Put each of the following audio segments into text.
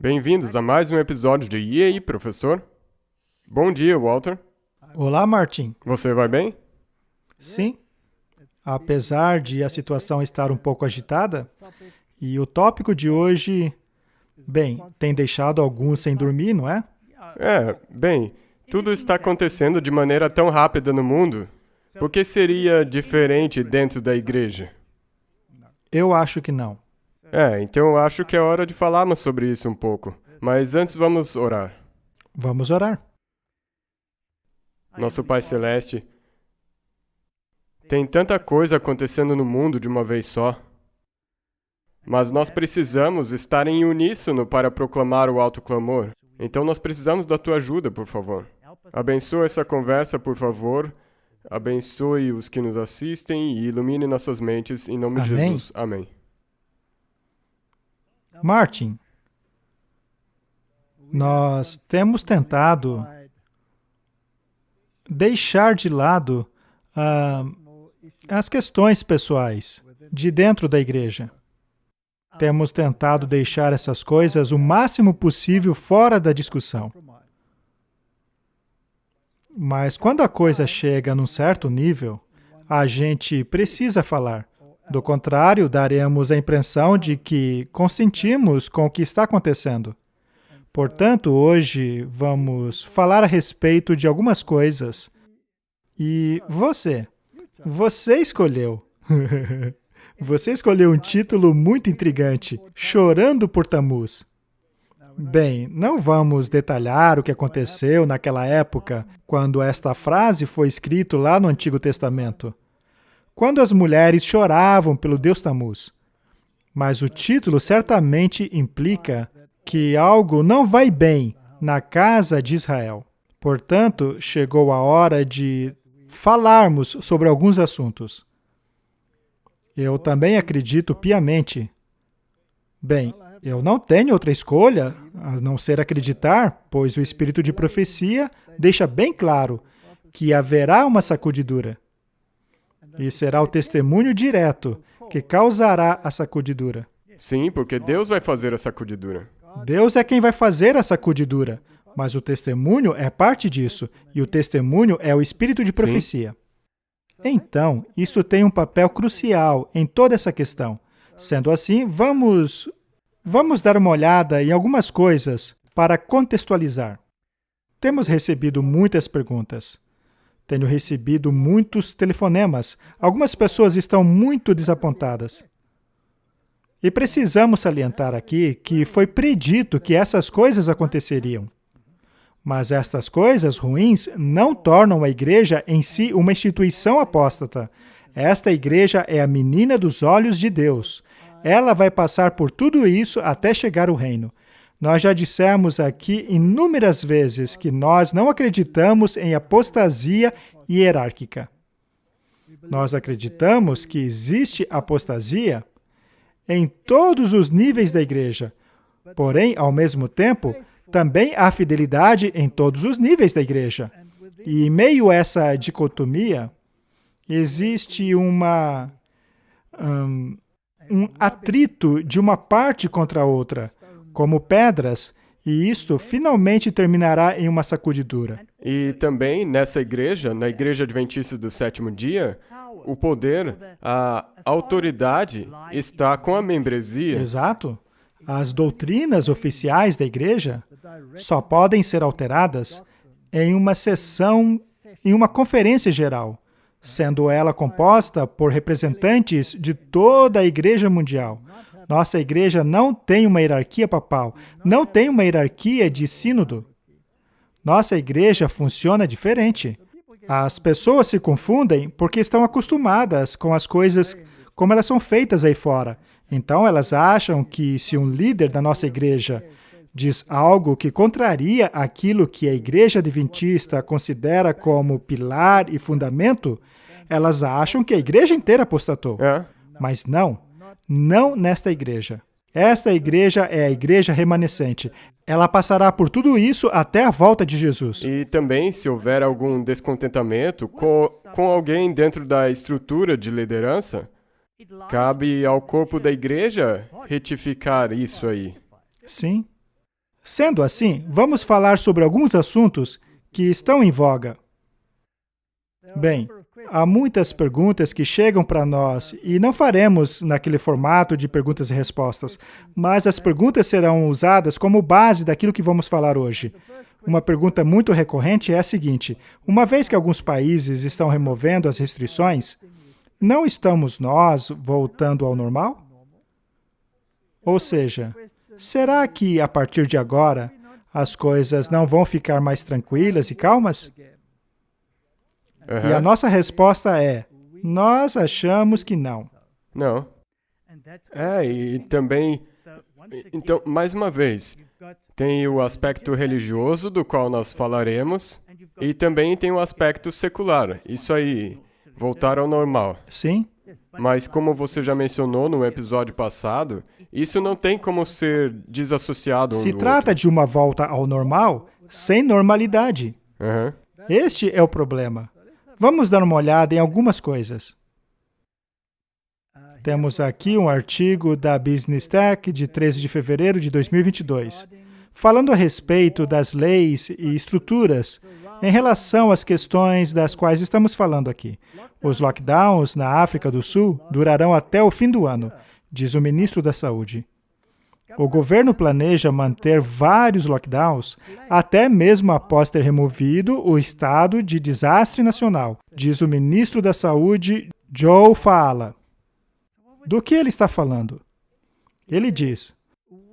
Bem-vindos a mais um episódio de E aí, professor? Bom dia, Walter. Olá, Martin. Você vai bem? Sim, apesar de a situação estar um pouco agitada, e o tópico de hoje, bem, tem deixado alguns sem dormir, não é? Tudo está acontecendo de maneira tão rápida no mundo. Por que seria diferente dentro da igreja? Eu acho que não. Então eu acho que é hora de falarmos sobre isso um pouco. Mas antes vamos orar. Vamos orar. Nosso Pai Celeste, tem tanta coisa acontecendo no mundo de uma vez só. Mas nós precisamos estar em uníssono para proclamar o alto clamor. Então nós precisamos da tua ajuda, por favor. Abençoe essa conversa, por favor. Abençoe os que nos assistem e ilumine nossas mentes, em nome de Amém. Jesus. Amém. Martin, nós temos tentado deixar de lado as questões pessoais de dentro da igreja. Temos tentado deixar essas coisas o máximo possível fora da discussão. Mas quando a coisa chega num certo nível, a gente precisa falar. Do contrário, daremos a impressão de que consentimos com o que está acontecendo. Portanto, hoje vamos falar a respeito de algumas coisas. E você escolheu. Você escolheu um título muito intrigante, Chorando por Tamuz. Bem, não vamos detalhar o que aconteceu naquela época, quando esta frase foi escrita lá no Antigo Testamento. Quando as mulheres choravam pelo deus Tamuz. Mas o título certamente implica que algo não vai bem na casa de Israel. Portanto, chegou a hora de falarmos sobre alguns assuntos. Eu também acredito piamente. Bem, eu não tenho outra escolha a não ser acreditar, pois o espírito de profecia deixa bem claro que haverá uma sacudidura. E será o testemunho direto que causará a sacudidura. Sim, porque Deus vai fazer a sacudidura. Deus é quem vai fazer a sacudidura, mas o testemunho é parte disso, e o testemunho é o espírito de profecia. Então, isso tem um papel crucial em toda essa questão. Sendo assim, vamos dar uma olhada em algumas coisas para contextualizar. Temos recebido muitas perguntas. Tenho recebido muitos telefonemas. Algumas pessoas estão muito desapontadas. E precisamos salientar aqui que foi predito que essas coisas aconteceriam. Mas estas coisas ruins não tornam a igreja em si uma instituição apóstata. Esta igreja é a menina dos olhos de Deus. Ela vai passar por tudo isso até chegar ao reino. Nós já dissemos aqui inúmeras vezes que nós não acreditamos em apostasia hierárquica. Nós acreditamos que existe apostasia em todos os níveis da igreja. Porém, ao mesmo tempo, também há fidelidade em todos os níveis da igreja. E em meio a essa dicotomia, existe um atrito de uma parte contra a outra, como pedras, e isto finalmente terminará em uma sacudidura. E também nessa igreja, na Igreja Adventista do Sétimo Dia, o poder, a autoridade está com a membresia. Exato. As doutrinas oficiais da igreja só podem ser alteradas em uma sessão, em uma conferência geral, sendo ela composta por representantes de toda a igreja mundial. Nossa igreja não tem uma hierarquia papal, não tem uma hierarquia de sínodo. Nossa igreja funciona diferente. As pessoas se confundem porque estão acostumadas com as coisas como elas são feitas aí fora. Então, elas acham que se um líder da nossa igreja diz algo que contraria aquilo que a igreja adventista considera como pilar e fundamento, elas acham que a igreja inteira apostatou. Mas não nesta igreja. Esta igreja é a igreja remanescente. Ela passará por tudo isso até a volta de Jesus. E também, se houver algum descontentamento com alguém dentro da estrutura de liderança, cabe ao corpo da igreja retificar isso aí. Sim. Sendo assim, vamos falar sobre alguns assuntos que estão em voga. Bem, há muitas perguntas que chegam para nós e não faremos naquele formato de perguntas e respostas, mas as perguntas serão usadas como base daquilo que vamos falar hoje. Uma pergunta muito recorrente é a seguinte: uma vez que alguns países estão removendo as restrições, não estamos nós voltando ao normal? Ou seja, será que a partir de agora as coisas não vão ficar mais tranquilas e calmas? E a nossa resposta é: nós achamos que não. Não. E também, então, mais uma vez, tem o aspecto religioso, do qual nós falaremos, e também tem o aspecto secular. Isso aí, voltar ao normal. Sim? Mas como você já mencionou no episódio passado, isso não tem como ser desassociado um Se do trata outro. de uma volta ao normal sem normalidade. Aham. Este é o problema. Vamos dar uma olhada em algumas coisas. Temos aqui um artigo da Business Tech de 13 de fevereiro de 2022, falando a respeito das leis e estruturas em relação às questões das quais estamos falando aqui. Os lockdowns na África do Sul durarão até o fim do ano, diz o ministro da Saúde. O governo planeja manter vários lockdowns, até mesmo após ter removido o estado de desastre nacional, diz o ministro da Saúde, Joe Faala. Do que ele está falando? Ele diz: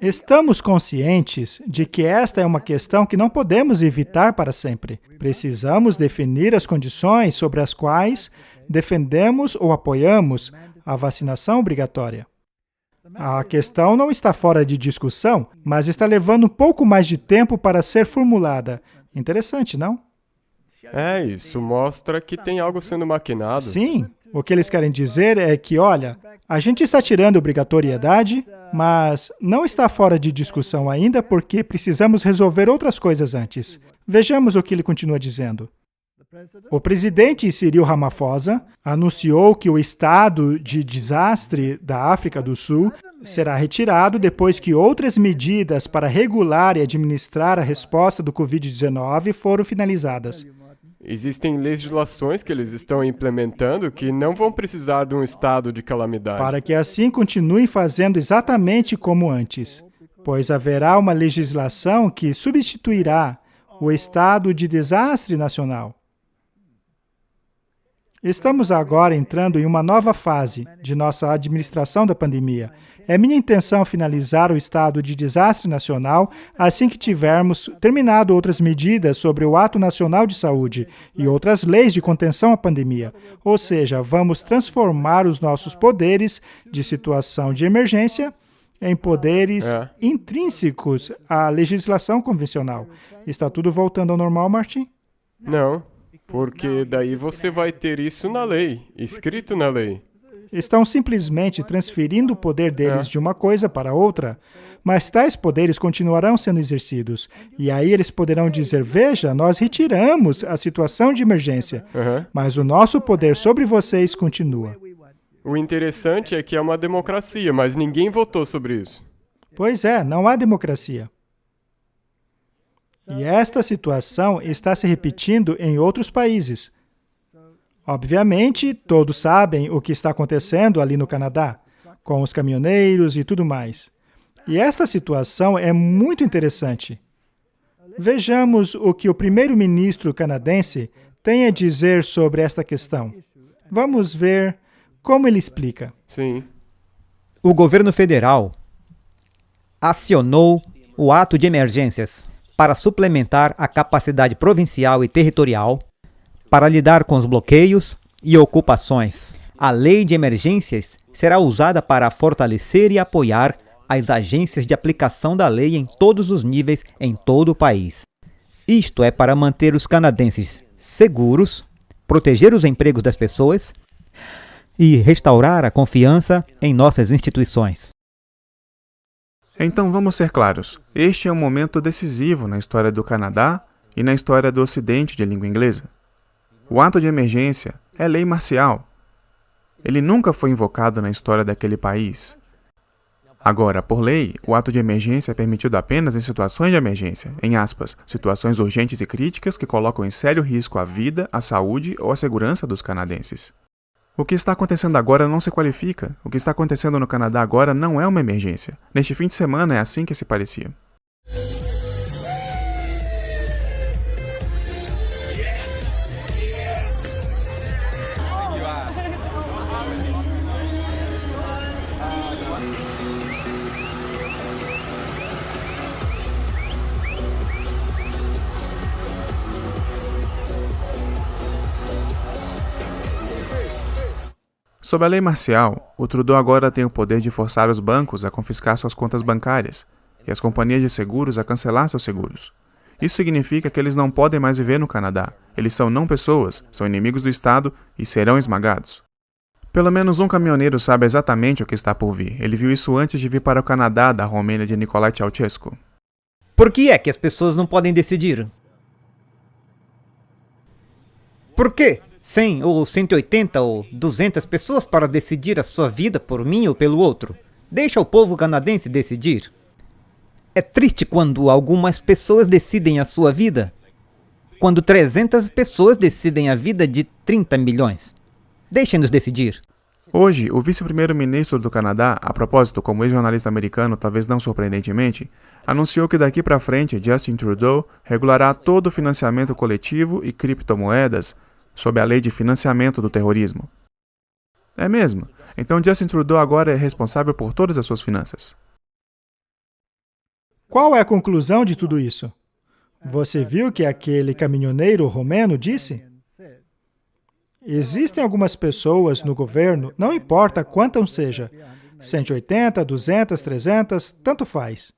estamos conscientes de que esta é uma questão que não podemos evitar para sempre. Precisamos definir as condições sobre as quais defendemos ou apoiamos a vacinação obrigatória. A questão não está fora de discussão, mas está levando um pouco mais de tempo para ser formulada. Interessante, não? Isso mostra que tem algo sendo maquinado. Sim. O que eles querem dizer é que, olha, a gente está tirando a obrigatoriedade, mas não está fora de discussão ainda porque precisamos resolver outras coisas antes. Vejamos o que ele continua dizendo. O presidente Cyril Ramaphosa anunciou que o estado de desastre da África do Sul será retirado depois que outras medidas para regular e administrar a resposta do Covid-19 foram finalizadas. Existem legislações que eles estão implementando que não vão precisar de um estado de calamidade. Para que assim continuem fazendo exatamente como antes, pois haverá uma legislação que substituirá o estado de desastre nacional. Estamos agora entrando em uma nova fase de nossa administração da pandemia. É minha intenção finalizar o estado de desastre nacional assim que tivermos terminado outras medidas sobre o Ato Nacional de Saúde e outras leis de contenção à pandemia. Ou seja, vamos transformar os nossos poderes de situação de emergência em poderes intrínsecos à legislação convencional. Está tudo voltando ao normal, Martin? Não, porque daí você vai ter isso na lei, escrito na lei. Estão simplesmente transferindo o poder deles de uma coisa para outra, mas tais poderes continuarão sendo exercidos. E aí eles poderão dizer, veja, nós retiramos a situação de emergência, mas o nosso poder sobre vocês continua. O interessante é que é uma democracia, mas ninguém votou sobre isso. Pois é, não há democracia. E esta situação está se repetindo em outros países. Obviamente, todos sabem o que está acontecendo ali no Canadá, com os caminhoneiros e tudo mais. E esta situação é muito interessante. Vejamos o que o primeiro-ministro canadense tem a dizer sobre esta questão. Vamos ver como ele explica. Sim. O governo federal acionou o ato de emergências para suplementar a capacidade provincial e territorial para lidar com os bloqueios e ocupações. A lei de emergências será usada para fortalecer e apoiar as agências de aplicação da lei em todos os níveis em todo o país. Isto é para manter os canadenses seguros, proteger os empregos das pessoas e restaurar a confiança em nossas instituições. Então vamos ser claros, este é um momento decisivo na história do Canadá e na história do Ocidente de língua inglesa. O ato de emergência é lei marcial. Ele nunca foi invocado na história daquele país. Agora, por lei, o ato de emergência é permitido apenas em situações de emergência, em aspas, situações urgentes e críticas que colocam em sério risco a vida, a saúde ou a segurança dos canadenses. O que está acontecendo agora não se qualifica. O que está acontecendo no Canadá agora não é uma emergência. Neste fim de semana é assim que se parecia. Sob a lei marcial, o Trudeau agora tem o poder de forçar os bancos a confiscar suas contas bancárias e as companhias de seguros a cancelar seus seguros. Isso significa que eles não podem mais viver no Canadá. Eles são não pessoas, são inimigos do Estado e serão esmagados. Pelo menos um caminhoneiro sabe exatamente o que está por vir. Ele viu isso antes de vir para o Canadá da Romênia de Nicolae Ceausescu. Por que é que as pessoas não podem decidir? Por quê? 100 ou 180 ou 200 pessoas para decidir a sua vida por mim ou pelo outro. Deixa o povo canadense decidir. É triste quando algumas pessoas decidem a sua vida. Quando 300 pessoas decidem a vida de 30 milhões. Deixem-nos decidir. Hoje, o vice-primeiro-ministro do Canadá, a propósito, como ex-jornalista americano, talvez não surpreendentemente, anunciou que daqui para frente Justin Trudeau regulará todo o financiamento coletivo e criptomoedas sob a lei de financiamento do terrorismo. É mesmo? Então Justin Trudeau agora é responsável por todas as suas finanças. Qual é a conclusão de tudo isso? Você viu que aquele caminhoneiro romeno disse? Existem algumas pessoas no governo, não importa quantas seja, 180, 200, 300, tanto faz.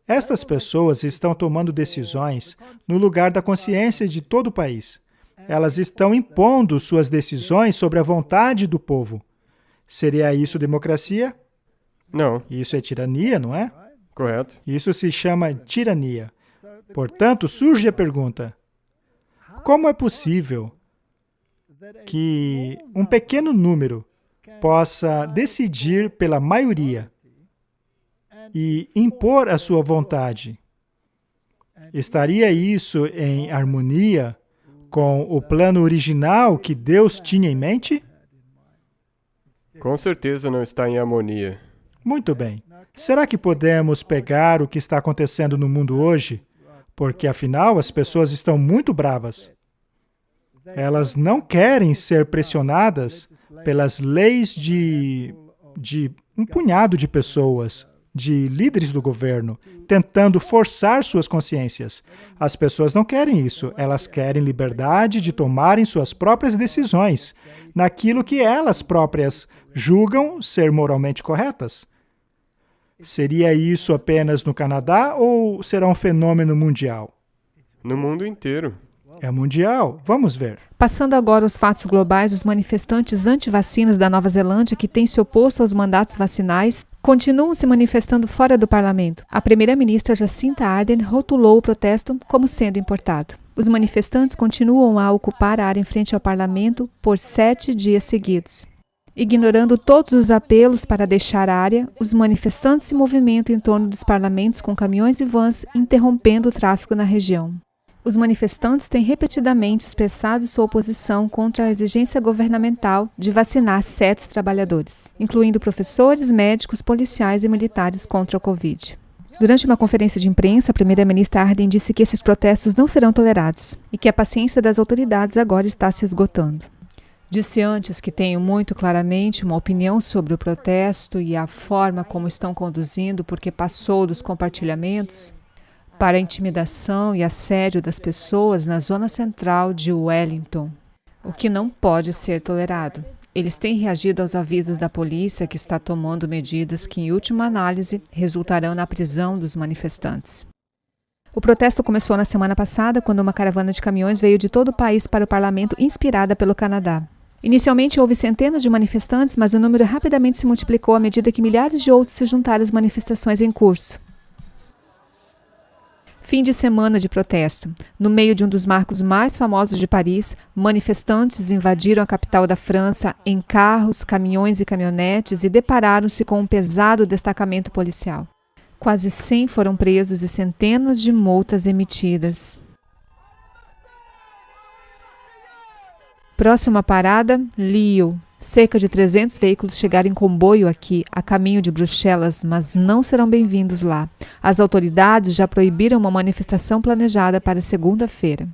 Estas pessoas estão tomando decisões no lugar da consciência de todo o país. Elas estão impondo suas decisões sobre a vontade do povo. Seria isso democracia? Não. Isso é tirania, não é? Correto. Isso se chama tirania. Portanto, surge a pergunta: como é possível que um pequeno número possa decidir pela maioria e impor a sua vontade? Estaria isso em harmonia com o plano original que Deus tinha em mente? Com certeza não está em harmonia. Muito bem. Será que podemos pegar o que está acontecendo no mundo hoje? Porque, afinal, as pessoas estão muito bravas. Elas não querem ser pressionadas pelas leis de um punhado de pessoas, de líderes do governo, tentando forçar suas consciências. As pessoas não querem isso. Elas querem liberdade de tomarem suas próprias decisões, naquilo que elas próprias julgam ser moralmente corretas. Seria isso apenas no Canadá ou será um fenômeno mundial? No mundo inteiro. É mundial. Vamos ver. Passando agora aos fatos globais, os manifestantes anti-vacinas da Nova Zelândia, que têm se oposto aos mandatos vacinais, continuam se manifestando fora do parlamento. A primeira-ministra Jacinta Ardern rotulou o protesto como sendo importado. Os manifestantes continuam a ocupar a área em frente ao parlamento por 7 dias seguidos. Ignorando todos os apelos para deixar a área, os manifestantes se movimentam em torno dos parlamentos com caminhões e vans, interrompendo o tráfego na região. Os manifestantes têm repetidamente expressado sua oposição contra a exigência governamental de vacinar certos trabalhadores, incluindo professores, médicos, policiais e militares contra a Covid. Durante uma conferência de imprensa, a primeira-ministra Ardern disse que esses protestos não serão tolerados e que a paciência das autoridades agora está se esgotando. Disse antes que tenho muito claramente uma opinião sobre o protesto e a forma como estão conduzindo, porque passou dos compartilhamentos para a intimidação e assédio das pessoas na zona central de Wellington, o que não pode ser tolerado. Eles têm reagido aos avisos da polícia, que está tomando medidas que, em última análise, resultarão na prisão dos manifestantes. O protesto começou na semana passada, quando uma caravana de caminhões veio de todo o país para o parlamento, inspirada pelo Canadá. Inicialmente houve centenas de manifestantes, mas o número rapidamente se multiplicou à medida que milhares de outros se juntaram às manifestações em curso. Fim de semana de protesto. No meio de um dos marcos mais famosos de Paris, manifestantes invadiram a capital da França em carros, caminhões e caminhonetes e depararam-se com um pesado destacamento policial. Quase 100 foram presos e centenas de multas emitidas. Próxima parada, Lille. Cerca de 300 veículos chegaram em comboio aqui, a caminho de Bruxelas, mas não serão bem-vindos lá. As autoridades já proibiram uma manifestação planejada para segunda-feira.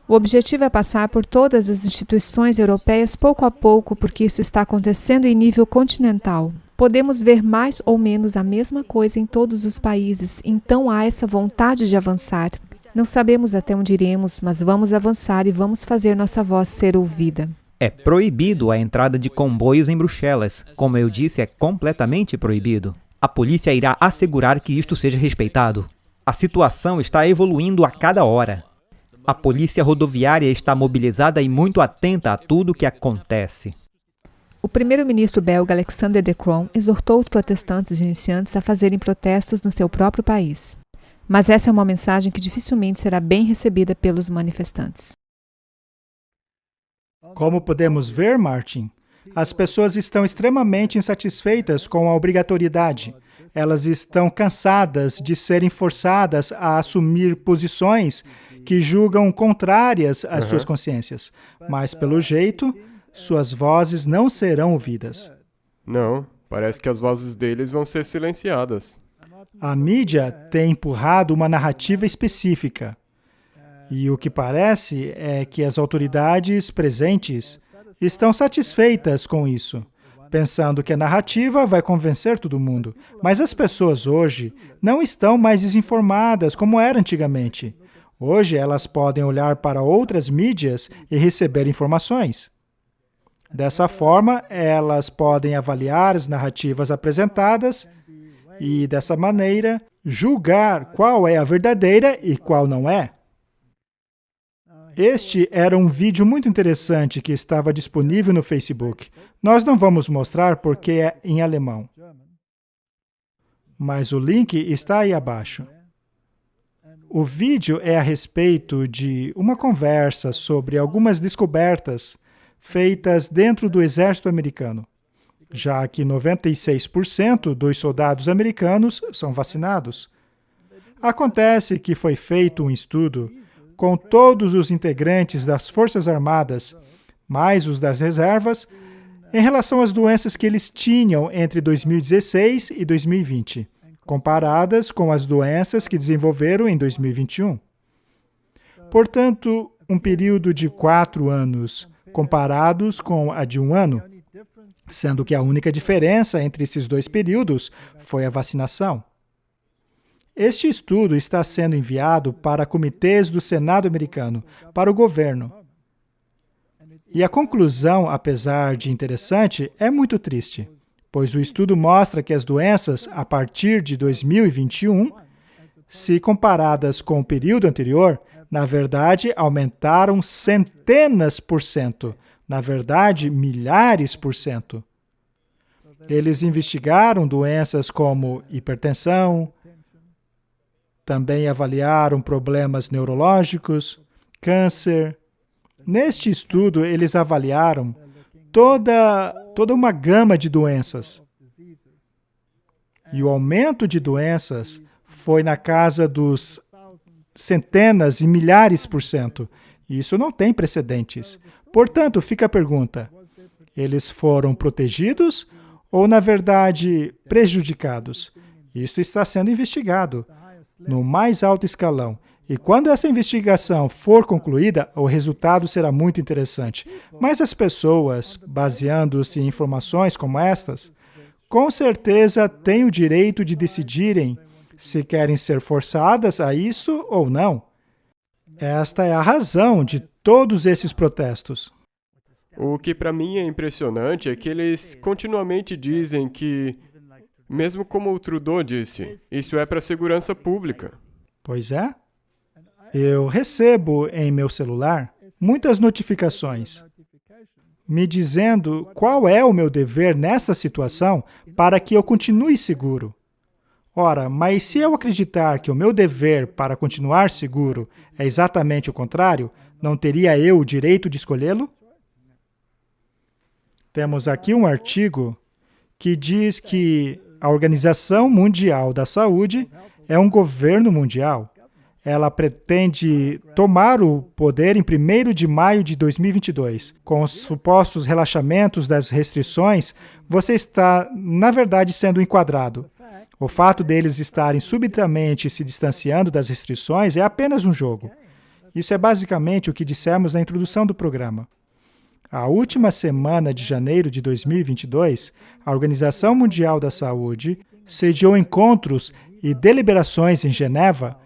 O objetivo é passar por todas as instituições europeias pouco a pouco, porque isso está acontecendo em nível continental. Podemos ver mais ou menos a mesma coisa em todos os países, então há essa vontade de avançar. Não sabemos até onde iremos, mas vamos avançar e vamos fazer nossa voz ser ouvida. É proibido a entrada de comboios em Bruxelas. Como eu disse, é completamente proibido. A polícia irá assegurar que isto seja respeitado. A situação está evoluindo a cada hora. A polícia rodoviária está mobilizada e muito atenta a tudo o que acontece. O primeiro-ministro belga Alexander De Croo exortou os protestantes iniciantes a fazerem protestos no seu próprio país. Mas essa é uma mensagem que dificilmente será bem recebida pelos manifestantes. Como podemos ver, Martin, as pessoas estão extremamente insatisfeitas com a obrigatoriedade. Elas estão cansadas de serem forçadas a assumir posições que julgam contrárias às suas consciências. Mas, pelo jeito, suas vozes não serão ouvidas. Não, parece que as vozes deles vão ser silenciadas. A mídia tem empurrado uma narrativa específica. E o que parece é que as autoridades presentes estão satisfeitas com isso, pensando que a narrativa vai convencer todo mundo. Mas as pessoas hoje não estão mais desinformadas como era antigamente. Hoje elas podem olhar para outras mídias e receber informações. Dessa forma, elas podem avaliar as narrativas apresentadas e, dessa maneira, julgar qual é a verdadeira e qual não é. Este era um vídeo muito interessante que estava disponível no Facebook. Nós não vamos mostrar porque é em alemão. Mas o link está aí abaixo. O vídeo é a respeito de uma conversa sobre algumas descobertas feitas dentro do exército americano, já que 96% dos soldados americanos são vacinados. Acontece que foi feito um estudo com todos os integrantes das Forças Armadas, mais os das reservas, em relação às doenças que eles tinham entre 2016 e 2020, comparadas com as doenças que desenvolveram em 2021. Portanto, um período de 4 anos comparados com a de 1 ano, sendo que a única diferença entre esses dois períodos foi a vacinação. Este estudo está sendo enviado para comitês do Senado americano, para o governo. E a conclusão, apesar de interessante, é muito triste, pois o estudo mostra que as doenças, a partir de 2021, se comparadas com o período anterior, na verdade, aumentaram centenas por cento, na verdade, milhares por cento. Eles investigaram doenças como hipertensão, também avaliaram problemas neurológicos, câncer. Neste estudo, eles avaliaram toda uma gama de doenças. E o aumento de doenças foi na casa dos centenas e milhares por cento. Isso não tem precedentes. Portanto, fica a pergunta: eles foram protegidos ou, na verdade, prejudicados? Isto está sendo investigado no mais alto escalão. E quando essa investigação for concluída, o resultado será muito interessante. Mas as pessoas, baseando-se em informações como estas, com certeza têm o direito de decidirem se querem ser forçadas a isso ou não. Esta é a razão de todos esses protestos. O que para mim é impressionante é que eles continuamente dizem que, mesmo como o Trudeau disse, isso é para a segurança pública. Pois é. Eu recebo em meu celular muitas notificações me dizendo qual é o meu dever nesta situação para que eu continue seguro. Ora, mas se eu acreditar que o meu dever para continuar seguro é exatamente o contrário, não teria eu o direito de escolhê-lo? Temos aqui um artigo que diz que a Organização Mundial da Saúde é um governo mundial. Ela pretende tomar o poder em 1º de maio de 2022. Com os supostos relaxamentos das restrições, você está, na verdade, sendo enquadrado. O fato deles estarem subitamente se distanciando das restrições é apenas um jogo. Isso é basicamente o que dissemos na introdução do programa. A última semana de janeiro de 2022, a Organização Mundial da Saúde sediou encontros e deliberações em Geneva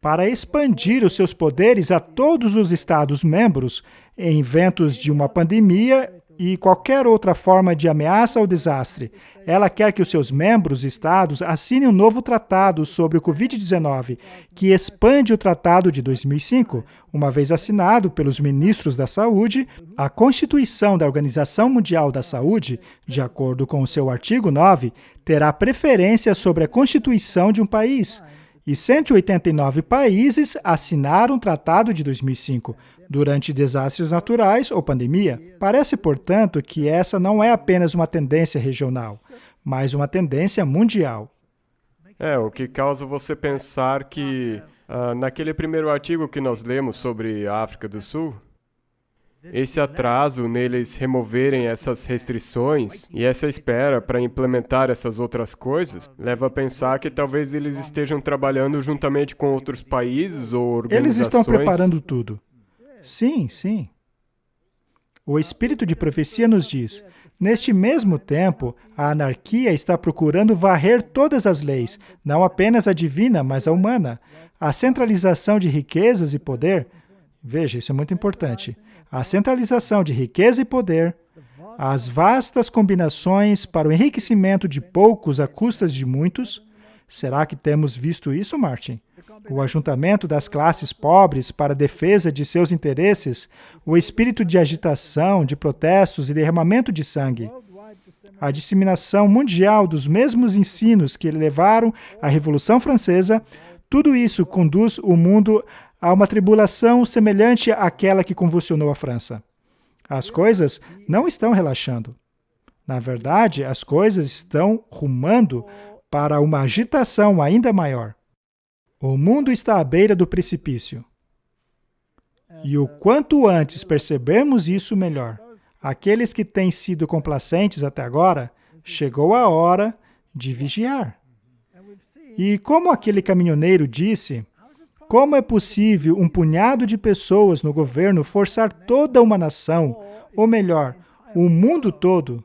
para expandir os seus poderes a todos os Estados-membros em eventos de uma pandemia e qualquer outra forma de ameaça ou desastre. Ela quer que os seus membros estados assinem um novo tratado sobre o Covid-19, que expande o tratado de 2005. Uma vez assinado pelos ministros da Saúde, a Constituição da Organização Mundial da Saúde, de acordo com o seu artigo 9, terá preferência sobre a Constituição de um país. E 189 países assinaram o Tratado de 2005 durante desastres naturais ou pandemia. Parece, portanto, que essa não é apenas uma tendência regional, mas uma tendência mundial. O que causa você pensar que, naquele primeiro artigo que nós lemos sobre a África do Sul, esse atraso neles removerem essas restrições e essa espera para implementar essas outras coisas leva a pensar que talvez eles estejam trabalhando juntamente com outros países ou organizações. Eles estão preparando tudo. Sim, sim. O Espírito de Profecia nos diz: neste mesmo tempo, a anarquia está procurando varrer todas as leis, não apenas a divina, mas a humana. A centralização de riquezas e poder. Veja, isso é muito importante. A centralização de riqueza e poder, as vastas combinações para o enriquecimento de poucos à custas de muitos. Será que temos visto isso, Martin? O ajuntamento das classes pobres para a defesa de seus interesses, o espírito de agitação, de protestos e derramamento de sangue. A disseminação mundial dos mesmos ensinos que levaram à Revolução Francesa, tudo isso conduz o mundo a uma tribulação semelhante àquela que convulsionou a França. As coisas não estão relaxando. Na verdade, as coisas estão rumando para uma agitação ainda maior. O mundo está à beira do precipício. E o quanto antes percebermos isso, melhor. Aqueles que têm sido complacentes até agora, chegou a hora de vigiar. E como aquele caminhoneiro disse, como é possível um punhado de pessoas no governo forçar toda uma nação, ou melhor, o mundo todo,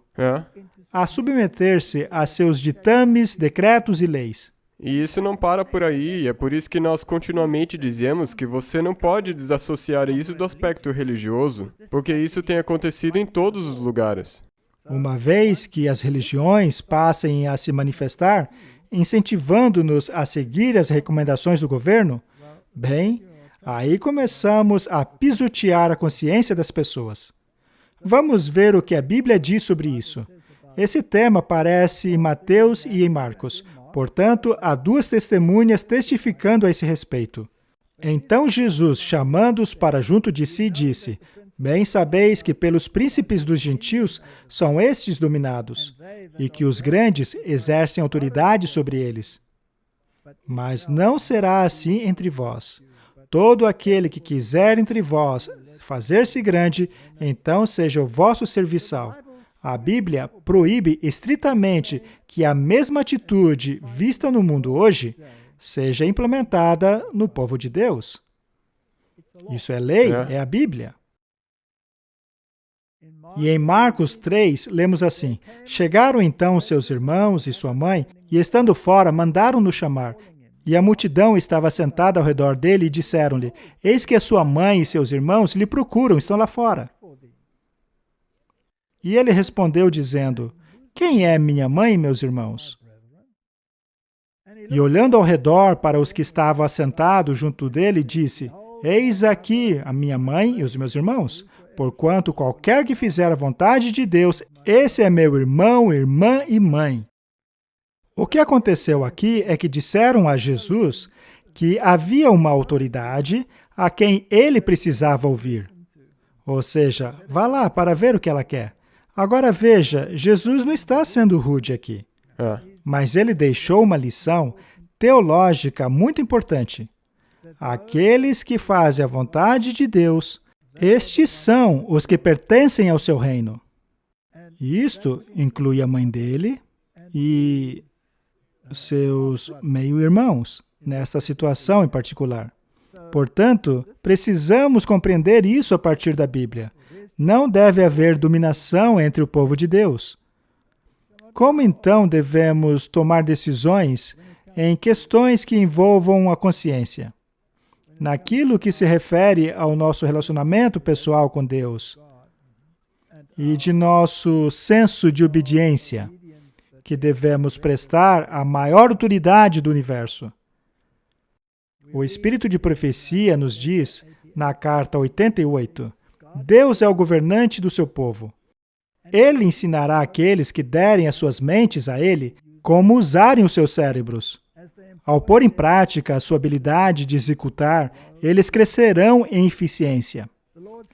a submeter-se a seus ditames, decretos e leis? E isso não para por aí, é por isso que nós continuamente dizemos que você não pode desassociar isso do aspecto religioso, porque isso tem acontecido em todos os lugares. Uma vez que as religiões passem a se manifestar, incentivando-nos a seguir as recomendações do governo, bem, aí começamos a pisotear a consciência das pessoas. Vamos ver o que a Bíblia diz sobre isso. Esse tema aparece em Mateus e em Marcos. Portanto, há duas testemunhas testificando a esse respeito. Então Jesus, chamando-os para junto de si, disse: Bem sabeis que pelos príncipes dos gentios são estes dominados, e que os grandes exercem autoridade sobre eles. Mas não será assim entre vós. Todo aquele que quiser entre vós fazer-se grande, então seja o vosso serviçal. A Bíblia proíbe estritamente que a mesma atitude vista no mundo hoje seja implementada no povo de Deus. Isso é lei, é a Bíblia. E em Marcos 3, lemos assim: Chegaram então seus irmãos e sua mãe, e estando fora, mandaram-no chamar. E a multidão estava sentada ao redor dele e disseram-lhe: Eis que a sua mãe e seus irmãos lhe procuram, estão lá fora. E ele respondeu dizendo: Quem é minha mãe e meus irmãos? E olhando ao redor para os que estavam assentados junto dele, disse: Eis aqui a minha mãe e os meus irmãos. Porquanto qualquer que fizer a vontade de Deus, esse é meu irmão, irmã e mãe. O que aconteceu aqui é que disseram a Jesus que havia uma autoridade a quem ele precisava ouvir. Ou seja, vá lá para ver o que ela quer. Agora veja, Jesus não está sendo rude aqui, mas ele deixou uma lição teológica muito importante. Aqueles que fazem a vontade de Deus, estes são os que pertencem ao seu reino. E isto inclui a mãe dele e seus meio-irmãos, nesta situação em particular. Portanto, precisamos compreender isso a partir da Bíblia. Não deve haver dominação entre o povo de Deus. Como então devemos tomar decisões em questões que envolvam a consciência? Naquilo que se refere ao nosso relacionamento pessoal com Deus e de nosso senso de obediência, que devemos prestar à maior autoridade do universo. O Espírito de Profecia nos diz, na carta 88, Deus é o governante do seu povo. Ele ensinará àqueles que derem as suas mentes a Ele como usarem os seus cérebros. Ao pôr em prática a sua habilidade de executar, eles crescerão em eficiência.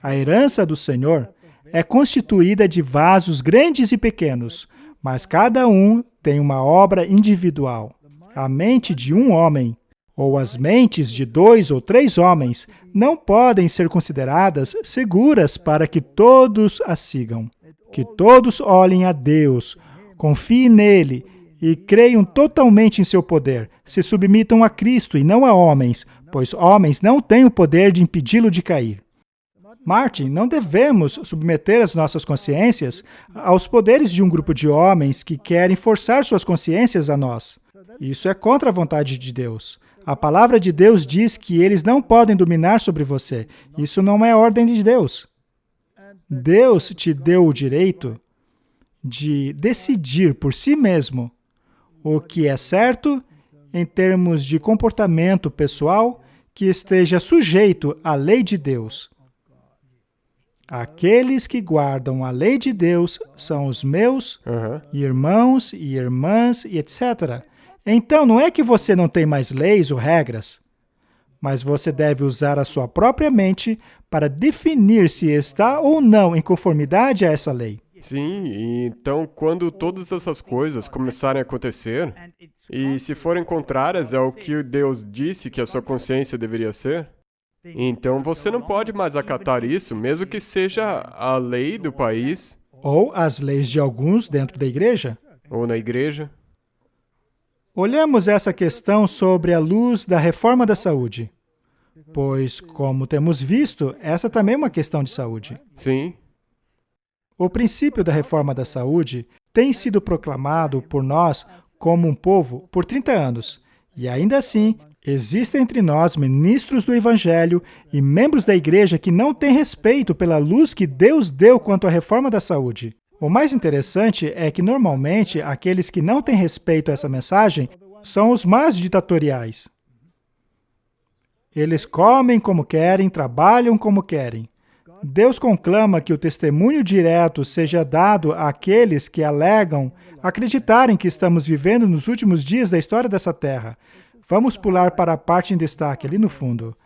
A herança do Senhor é constituída de vasos grandes e pequenos, mas cada um tem uma obra individual. A mente de um homem, ou as mentes de 2 ou 3 homens, não podem ser consideradas seguras para que todos a sigam. Que todos olhem a Deus, confiem nele e creiam totalmente em seu poder. Se submetam a Cristo e não a homens, pois homens não têm o poder de impedi-lo de cair. Martin, não devemos submeter as nossas consciências aos poderes de um grupo de homens que querem forçar suas consciências a nós. Isso é contra a vontade de Deus. A palavra de Deus diz que eles não podem dominar sobre você. Isso não é ordem de Deus. Deus te deu o direito de decidir por si mesmo o que é certo em termos de comportamento pessoal que esteja sujeito à lei de Deus. Aqueles que guardam a lei de Deus são os meus irmãos e irmãs e etc. Então, não é que você não tem mais leis ou regras, mas você deve usar a sua própria mente para definir se está ou não em conformidade a essa lei. Sim, e então quando todas essas coisas começarem a acontecer, e se forem contrárias ao que Deus disse que a sua consciência deveria ser, então você não pode mais acatar isso, mesmo que seja a lei do país, Ou as leis de alguns dentro da igreja. ou na igreja. Olhamos essa questão sobre a luz da reforma da saúde, pois, como temos visto, essa também é uma questão de saúde. Sim, O princípio da reforma da saúde tem sido proclamado por nós como um povo por 30 anos, e ainda assim, existem entre nós ministros do Evangelho e membros da igreja que não têm respeito pela luz que Deus deu quanto à reforma da saúde. O mais interessante é que, normalmente, aqueles que não têm respeito a essa mensagem são os mais ditatoriais. Eles comem como querem, trabalham como querem. Deus conclama que o testemunho direto seja dado àqueles que alegam acreditarem que estamos vivendo nos últimos dias da história dessa terra. Vamos pular para a parte em destaque, ali no fundo.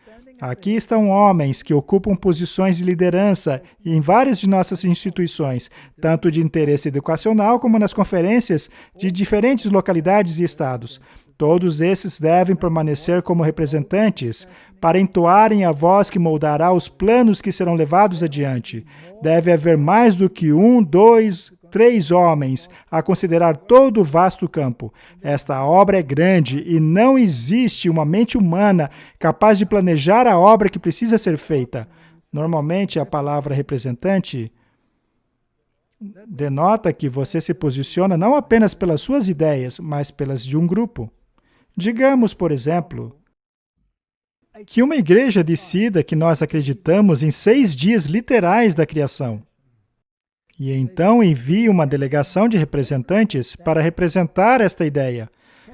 Aqui estão homens que ocupam posições de liderança em várias de nossas instituições, tanto de interesse educacional como nas conferências de diferentes localidades e estados. Todos esses devem permanecer como representantes para entoarem a voz que moldará os planos que serão levados adiante. Deve haver mais do que 1, 2, 3 homens a considerar todo o vasto campo. Esta obra é grande e não existe uma mente humana capaz de planejar a obra que precisa ser feita. Normalmente, a palavra representante denota que você se posiciona não apenas pelas suas ideias, mas pelas de um grupo. Digamos, por exemplo, que uma igreja decida que nós acreditamos em 6 dias literais da criação. E então envie uma delegação de representantes para representar esta ideia.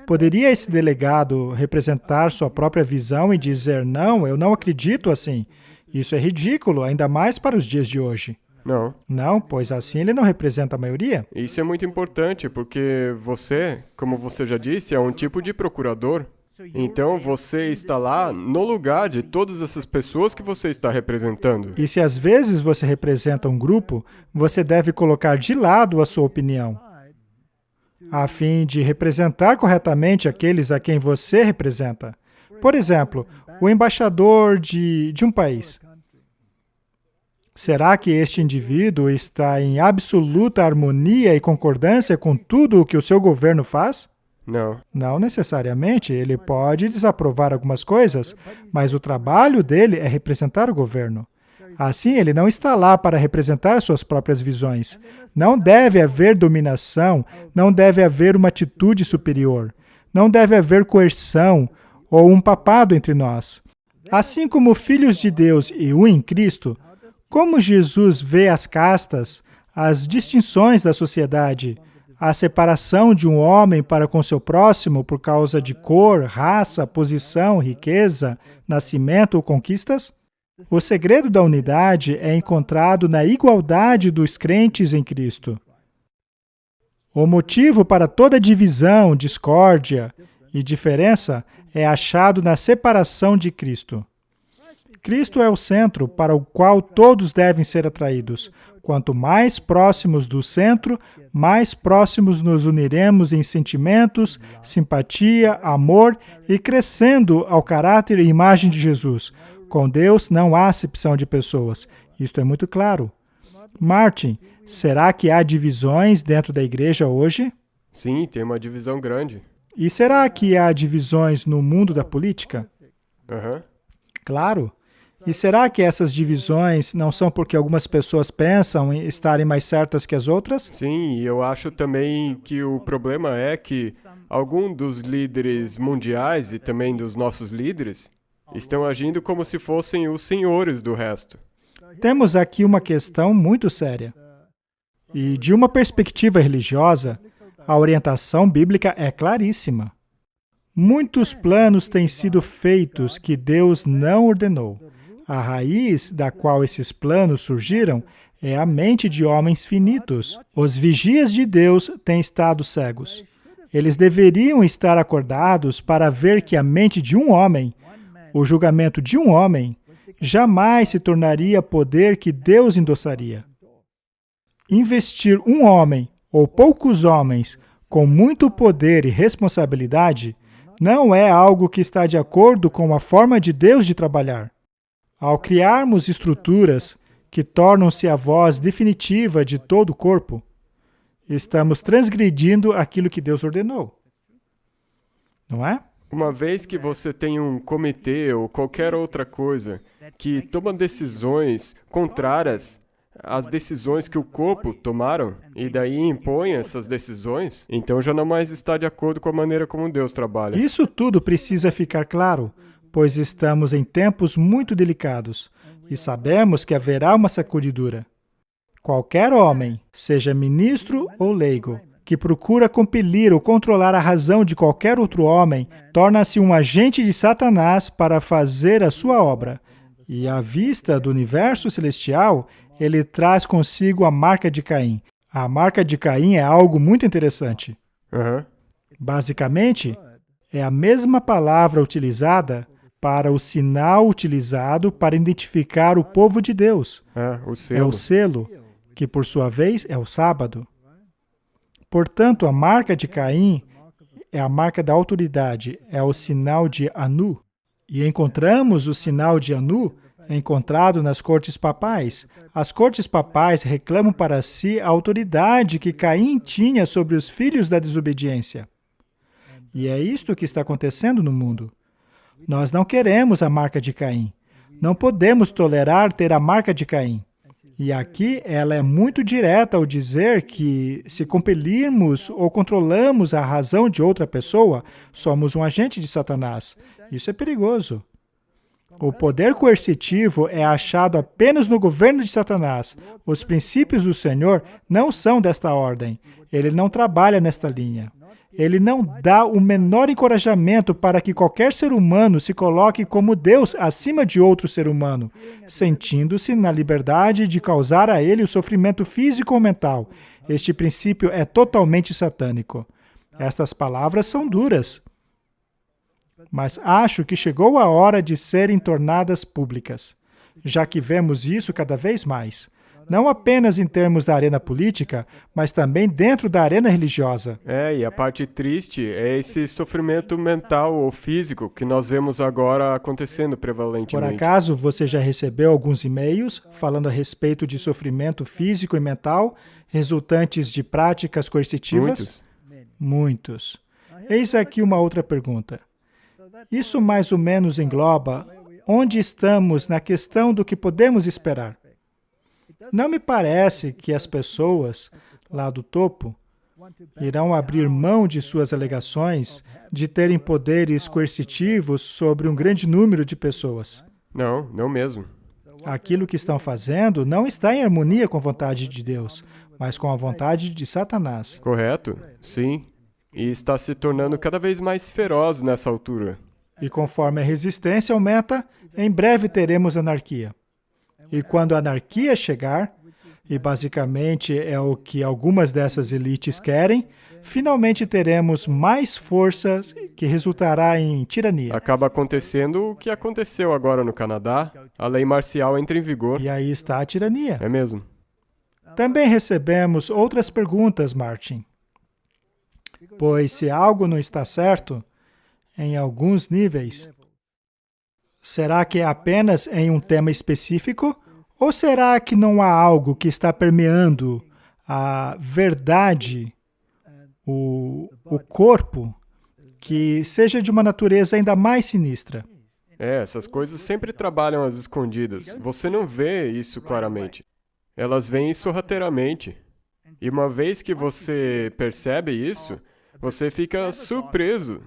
Poderia esse delegado representar sua própria visão e dizer, não, eu não acredito assim. Isso é ridículo, ainda mais para os dias de hoje. Não. Não, pois assim ele não representa a maioria. Isso é muito importante, porque você, como você já disse, é um tipo de procurador. Então você está lá no lugar de todas essas pessoas que você está representando. E se às vezes você representa um grupo, você deve colocar de lado a sua opinião, a fim de representar corretamente aqueles a quem você representa. Por exemplo, o embaixador de um país. Será que este indivíduo está em absoluta harmonia e concordância com tudo o que o seu governo faz? Não. Não necessariamente. Ele pode desaprovar algumas coisas, mas o trabalho dele é representar o governo. Assim, ele não está lá para representar suas próprias visões. Não deve haver dominação, não deve haver uma atitude superior, não deve haver coerção ou um papado entre nós. Assim como filhos de Deus e um em Cristo, como Jesus vê as castas, as distinções da sociedade, a separação de um homem para com seu próximo por causa de cor, raça, posição, riqueza, nascimento ou conquistas? O segredo da unidade é encontrado na igualdade dos crentes em Cristo. O motivo para toda divisão, discórdia e diferença é achado na separação de Cristo. Cristo é o centro para o qual todos devem ser atraídos. Quanto mais próximos do centro, mais próximos nos uniremos em sentimentos, simpatia, amor e crescendo ao caráter e imagem de Jesus. Com Deus não há acepção de pessoas. Isto é muito claro. Martin, será que há divisões dentro da igreja hoje? Sim, tem uma divisão grande. E será que há divisões no mundo da política? Aham. Claro. E será que essas divisões não são porque algumas pessoas pensam em estarem mais certas que as outras? Sim, e eu acho também que o problema é que alguns dos líderes mundiais e também dos nossos líderes estão agindo como se fossem os senhores do resto. Temos aqui uma questão muito séria. E de uma perspectiva religiosa, a orientação bíblica é claríssima. Muitos planos têm sido feitos que Deus não ordenou. A raiz da qual esses planos surgiram é a mente de homens finitos. Os vigias de Deus têm estado cegos. Eles deveriam estar acordados para ver que a mente de um homem, o julgamento de um homem, jamais se tornaria poder que Deus endossaria. Investir um homem, ou poucos homens, com muito poder e responsabilidade, não é algo que está de acordo com a forma de Deus de trabalhar. Ao criarmos estruturas que tornam-se a voz definitiva de todo o corpo, estamos transgredindo aquilo que Deus ordenou. Não é? Uma vez que você tem um comitê ou qualquer outra coisa que toma decisões contrárias às decisões que o corpo tomaram, e daí impõe essas decisões, então já não mais está de acordo com a maneira como Deus trabalha. Isso tudo precisa ficar claro, pois estamos em tempos muito delicados e sabemos que haverá uma sacudidura. Qualquer homem, seja ministro ou leigo, que procura compelir ou controlar a razão de qualquer outro homem, torna-se um agente de Satanás para fazer a sua obra. E à vista do universo celestial, ele traz consigo a marca de Caim. A marca de Caim é algo muito interessante. Aham. Basicamente, é a mesma palavra utilizada para o sinal utilizado para identificar o povo de Deus. O selo. É o selo, que por sua vez é o sábado. Portanto, a marca de Caim é a marca da autoridade, é o sinal de Anu. E encontramos o sinal de Anu encontrado nas cortes papais. As cortes papais reclamam para si a autoridade que Caim tinha sobre os filhos da desobediência. E é isto que está acontecendo no mundo. Nós não queremos a marca de Caim. Não podemos tolerar ter a marca de Caim. E aqui ela é muito direta ao dizer que, se compelirmos ou controlamos a razão de outra pessoa, somos um agente de Satanás. Isso é perigoso. O poder coercitivo é achado apenas no governo de Satanás. Os princípios do Senhor não são desta ordem. Ele não trabalha nesta linha. Ele não dá o menor encorajamento para que qualquer ser humano se coloque como Deus acima de outro ser humano, sentindo-se na liberdade de causar a ele o sofrimento físico ou mental. Este princípio é totalmente satânico. Estas palavras são duras, mas acho que chegou a hora de serem tornadas públicas, já que vemos isso cada vez mais. Não apenas em termos da arena política, mas também dentro da arena religiosa. E a parte triste é esse sofrimento mental ou físico que nós vemos agora acontecendo prevalentemente. Por acaso, você já recebeu alguns e-mails falando a respeito de sofrimento físico e mental resultantes de práticas coercitivas? Muitos. Eis aqui uma outra pergunta. Isso mais ou menos engloba onde estamos na questão do que podemos esperar. Não me parece que as pessoas, lá do topo, irão abrir mão de suas alegações de terem poderes coercitivos sobre um grande número de pessoas. Não mesmo. Aquilo que estão fazendo não está em harmonia com a vontade de Deus, mas com a vontade de Satanás. Correto? Sim. E está se tornando cada vez mais feroz nessa altura. E conforme a resistência aumenta, em breve teremos anarquia. E quando a anarquia chegar, e basicamente é o que algumas dessas elites querem, finalmente teremos mais forças que resultará em tirania. Acaba acontecendo o que aconteceu agora no Canadá. A lei marcial entra em vigor. E aí está a tirania. É mesmo. Também recebemos outras perguntas, Martin. Pois se algo não está certo, em alguns níveis, será que é apenas em um tema específico? Ou será que não há algo que está permeando a verdade, o corpo, que seja de uma natureza ainda mais sinistra? Essas coisas sempre trabalham às escondidas. Você não vê isso claramente. Elas vêm sorrateiramente. E uma vez que você percebe isso, você fica surpreso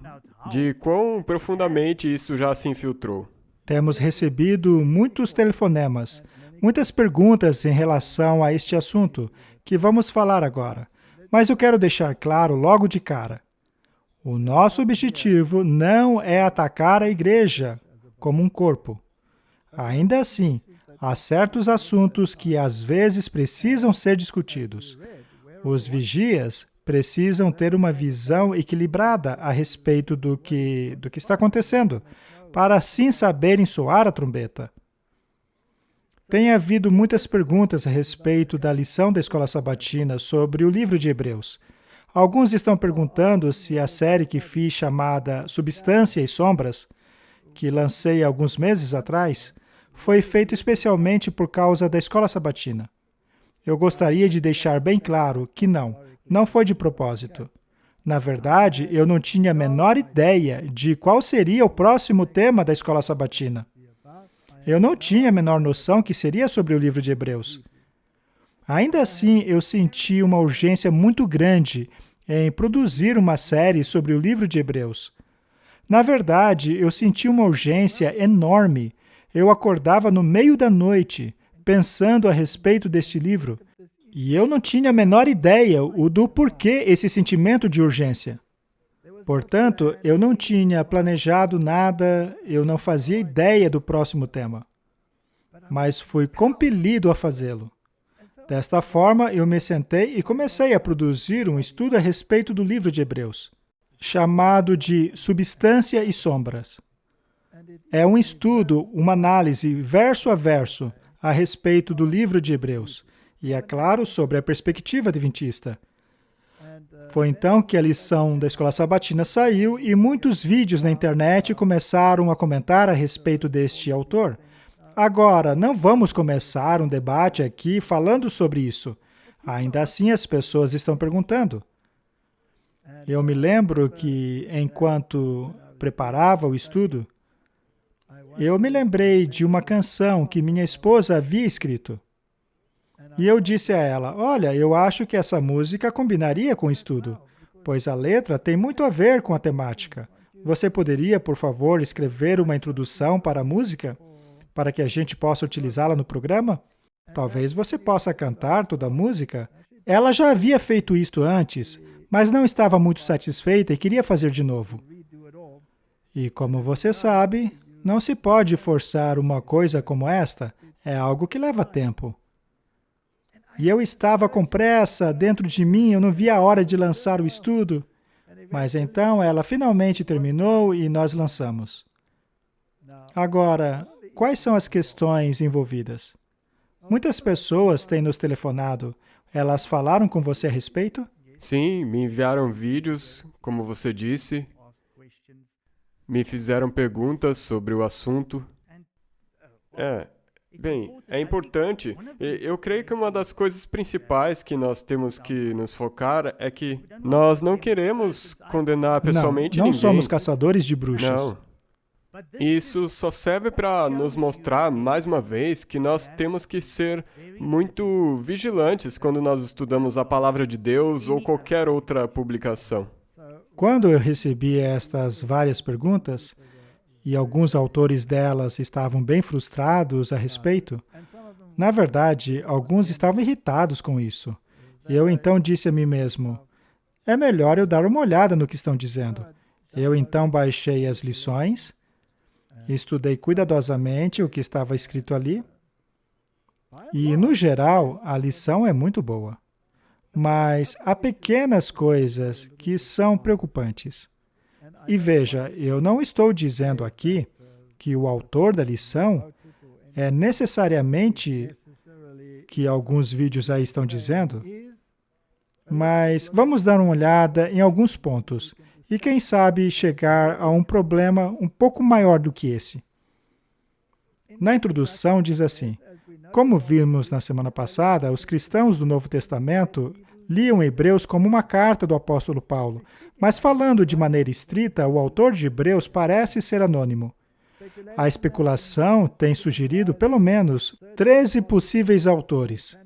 de quão profundamente isso já se infiltrou. Temos recebido muitos telefonemas, muitas perguntas em relação a este assunto, que vamos falar agora. Mas eu quero deixar claro logo de cara. O nosso objetivo não é atacar a igreja como um corpo. Ainda assim, há certos assuntos que às vezes precisam ser discutidos. Os vigias precisam ter uma visão equilibrada a respeito do que está acontecendo, para assim saberem soar a trombeta. Tem havido muitas perguntas a respeito da lição da Escola Sabatina sobre o livro de Hebreus. Alguns estão perguntando se a série que fiz chamada Substância e Sombras, que lancei alguns meses atrás, foi feita especialmente por causa da Escola Sabatina. Eu gostaria de deixar bem claro que não foi de propósito. Na verdade, eu não tinha a menor ideia de qual seria o próximo tema da Escola Sabatina. Eu não tinha a menor noção que seria sobre o livro de Hebreus. Ainda assim, eu senti uma urgência muito grande em produzir uma série sobre o livro de Hebreus. Na verdade, eu senti uma urgência enorme. Eu acordava no meio da noite, pensando a respeito deste livro, e eu não tinha a menor ideia do porquê esse sentimento de urgência. Portanto, eu não tinha planejado nada, eu não fazia ideia do próximo tema. Mas fui compelido a fazê-lo. Desta forma, eu me sentei e comecei a produzir um estudo a respeito do livro de Hebreus, chamado de Substância e Sombras. É um estudo, uma análise verso a verso a respeito do livro de Hebreus, e é claro, sobre a perspectiva adventista. Foi então que a lição da Escola Sabatina saiu e muitos vídeos na internet começaram a comentar a respeito deste autor. Agora, não vamos começar um debate aqui falando sobre isso. Ainda assim, as pessoas estão perguntando. Eu me lembro que, enquanto preparava o estudo, eu me lembrei de uma canção que minha esposa havia escrito. E eu disse a ela, olha, eu acho que essa música combinaria com o estudo, pois a letra tem muito a ver com a temática. Você poderia, por favor, escrever uma introdução para a música, para que a gente possa utilizá-la no programa? Talvez você possa cantar toda a música. Ela já havia feito isto antes, mas não estava muito satisfeita e queria fazer de novo. E como você sabe, não se pode forçar uma coisa como esta, é algo que leva tempo. E eu estava com pressa dentro de mim, eu não via a hora de lançar o estudo. Mas então ela finalmente terminou e nós lançamos. Agora, quais são as questões envolvidas? Muitas pessoas têm nos telefonado. Elas falaram com você a respeito? Sim, me enviaram vídeos, como você disse. Me fizeram perguntas sobre o assunto. É importante. Eu creio que uma das coisas principais que nós temos que nos focar é que nós não queremos condenar pessoalmente não ninguém. somos caçadores de bruxas. Não. Isso só serve para nos mostrar, mais uma vez, que nós temos que ser muito vigilantes quando nós estudamos a Palavra de Deus ou qualquer outra publicação. Quando eu recebi estas várias perguntas, e alguns autores delas estavam bem frustrados a respeito, na verdade, alguns estavam irritados com isso. Eu então disse a mim mesmo, é melhor eu dar uma olhada no que estão dizendo. Eu então baixei as lições, estudei cuidadosamente o que estava escrito ali, e, no geral, a lição é muito boa. Mas há pequenas coisas que são preocupantes. E veja, eu não estou dizendo aqui que o autor da lição é necessariamente que alguns vídeos aí estão dizendo, mas vamos dar uma olhada em alguns pontos e, quem sabe, chegar a um problema um pouco maior do que esse. Na introdução diz assim, como vimos na semana passada, os cristãos do Novo Testamento liam Hebreus como uma carta do apóstolo Paulo, mas falando de maneira estrita, o autor de Hebreus parece ser anônimo. A especulação tem sugerido pelo menos 13 possíveis autores,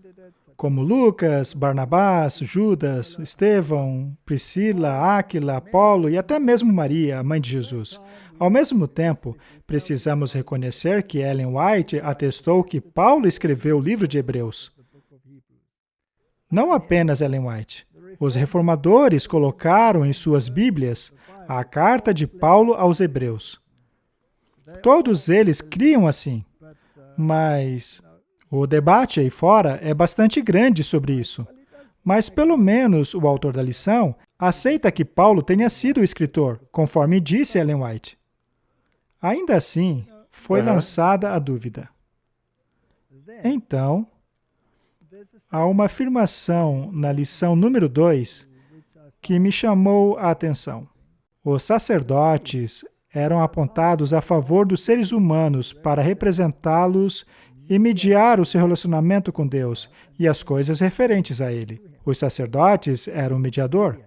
como Lucas, Barnabás, Judas, Estevão, Priscila, Áquila, Apolo e até mesmo Maria, a mãe de Jesus. Ao mesmo tempo, precisamos reconhecer que Ellen White atestou que Paulo escreveu o livro de Hebreus. Não apenas Ellen White. Os reformadores colocaram em suas Bíblias a carta de Paulo aos Hebreus. Todos eles criam assim, mas o debate aí fora é bastante grande sobre isso. Mas pelo menos o autor da lição aceita que Paulo tenha sido o escritor, conforme disse Ellen White. Ainda assim, foi lançada a dúvida. Então, há uma afirmação na lição número 2 que me chamou a atenção. Os sacerdotes eram apontados a favor dos seres humanos para representá-los e mediar o seu relacionamento com Deus e as coisas referentes a Ele. Os sacerdotes eram o mediador.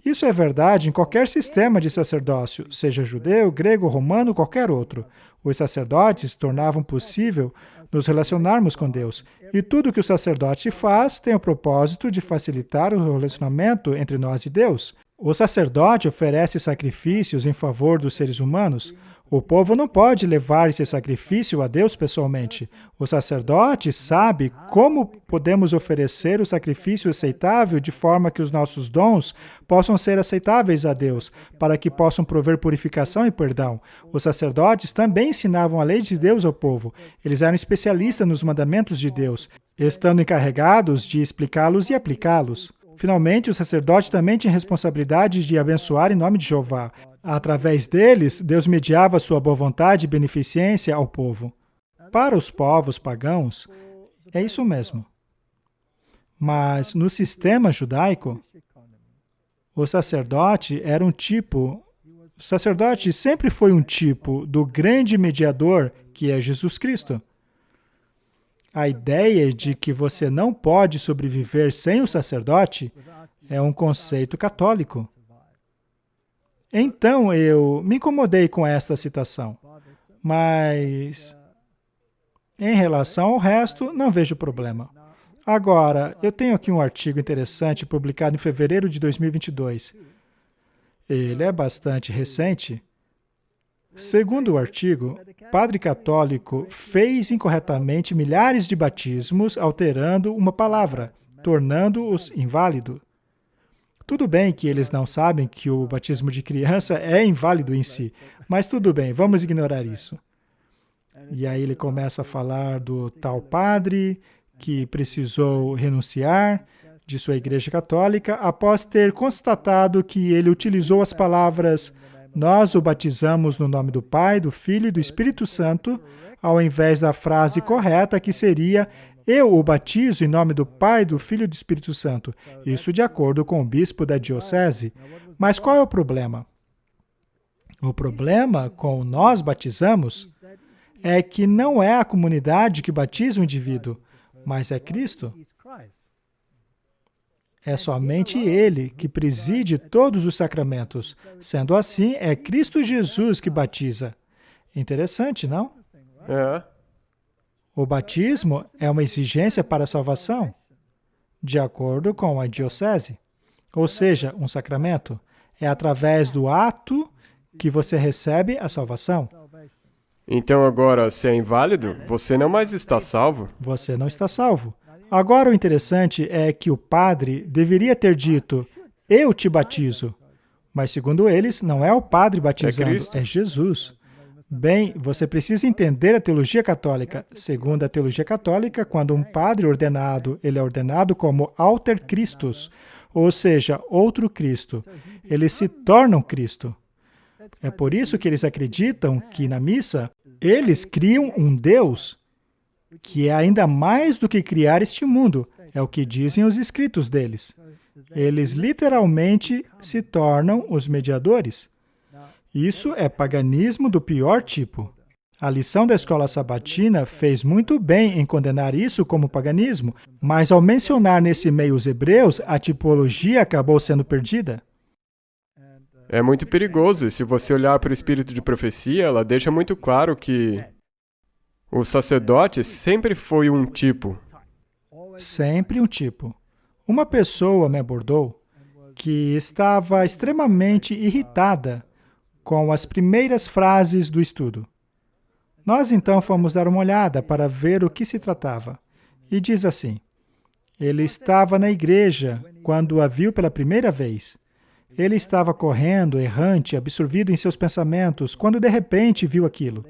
Isso é verdade em qualquer sistema de sacerdócio, seja judeu, grego, romano, qualquer outro. Os sacerdotes tornavam possível nos relacionarmos com Deus. E tudo que o sacerdote faz tem o propósito de facilitar o relacionamento entre nós e Deus. O sacerdote oferece sacrifícios em favor dos seres humanos. O povo não pode levar esse sacrifício a Deus pessoalmente. O sacerdote sabe como podemos oferecer o sacrifício aceitável de forma que os nossos dons possam ser aceitáveis a Deus, para que possam prover purificação e perdão. Os sacerdotes também ensinavam a lei de Deus ao povo. Eles eram especialistas nos mandamentos de Deus, estando encarregados de explicá-los e aplicá-los. Finalmente, o sacerdote também tinha responsabilidade de abençoar em nome de Jeová. Através deles, Deus mediava sua boa vontade e beneficência ao povo. Para os povos pagãos, é isso mesmo. Mas no sistema judaico, o sacerdote era um tipo... O sacerdote sempre foi um tipo do grande mediador que é Jesus Cristo. A ideia de que você não pode sobreviver sem o sacerdote é um conceito católico. Então, eu me incomodei com esta citação, mas em relação ao resto, não vejo problema. Agora, eu tenho aqui um artigo interessante publicado em fevereiro de 2022. Ele é bastante recente, Segundo o artigo, padre católico fez incorretamente milhares de batismos alterando uma palavra, tornando-os inválido. Tudo bem que eles não sabem que o batismo de criança é inválido em si, mas tudo bem, vamos ignorar isso. E aí ele começa a falar do tal padre que precisou renunciar de sua igreja católica após ter constatado que ele utilizou as palavras "nós o batizamos no nome do Pai, do Filho e do Espírito Santo", ao invés da frase correta que seria "eu o batizo em nome do Pai, do Filho e do Espírito Santo", isso de acordo com o bispo da diocese. Mas qual é o problema? O problema com "nós batizamos" é que não é a comunidade que batiza o indivíduo, mas é Cristo. É somente Ele que preside todos os sacramentos. Sendo assim, é Cristo Jesus que batiza. Interessante, não? É. O batismo é uma exigência para a salvação, de acordo com a diocese. Ou seja, um sacramento. É através do ato que você recebe a salvação. Então agora, se é inválido, você não mais está salvo? Você não está salvo. Agora, o interessante é que o padre deveria ter dito, "eu te batizo". Mas, segundo eles, não é o padre batizando, é Jesus. Bem, você precisa entender a teologia católica. Segundo a teologia católica, quando um padre ordenado, ele é ordenado como alter Christus, ou seja, outro Cristo. Eles se tornam Cristo. É por isso que eles acreditam que, na missa, eles criam um Deus que é ainda mais do que criar este mundo. É o que dizem os escritos deles. Eles literalmente se tornam os mediadores. Isso é paganismo do pior tipo. A lição da escola sabatina fez muito bem em condenar isso como paganismo, mas ao mencionar nesse meio os hebreus, a tipologia acabou sendo perdida. É muito perigoso, e se você olhar para o espírito de profecia, ela deixa muito claro que o sacerdote sempre foi um tipo. Sempre um tipo. Uma pessoa me abordou que estava extremamente irritada com as primeiras frases do estudo. Nós então fomos dar uma olhada para ver o que se tratava. E diz assim, ele estava na igreja quando a viu pela primeira vez. Ele estava correndo, errante, absorvido em seus pensamentos, quando de repente viu aquilo.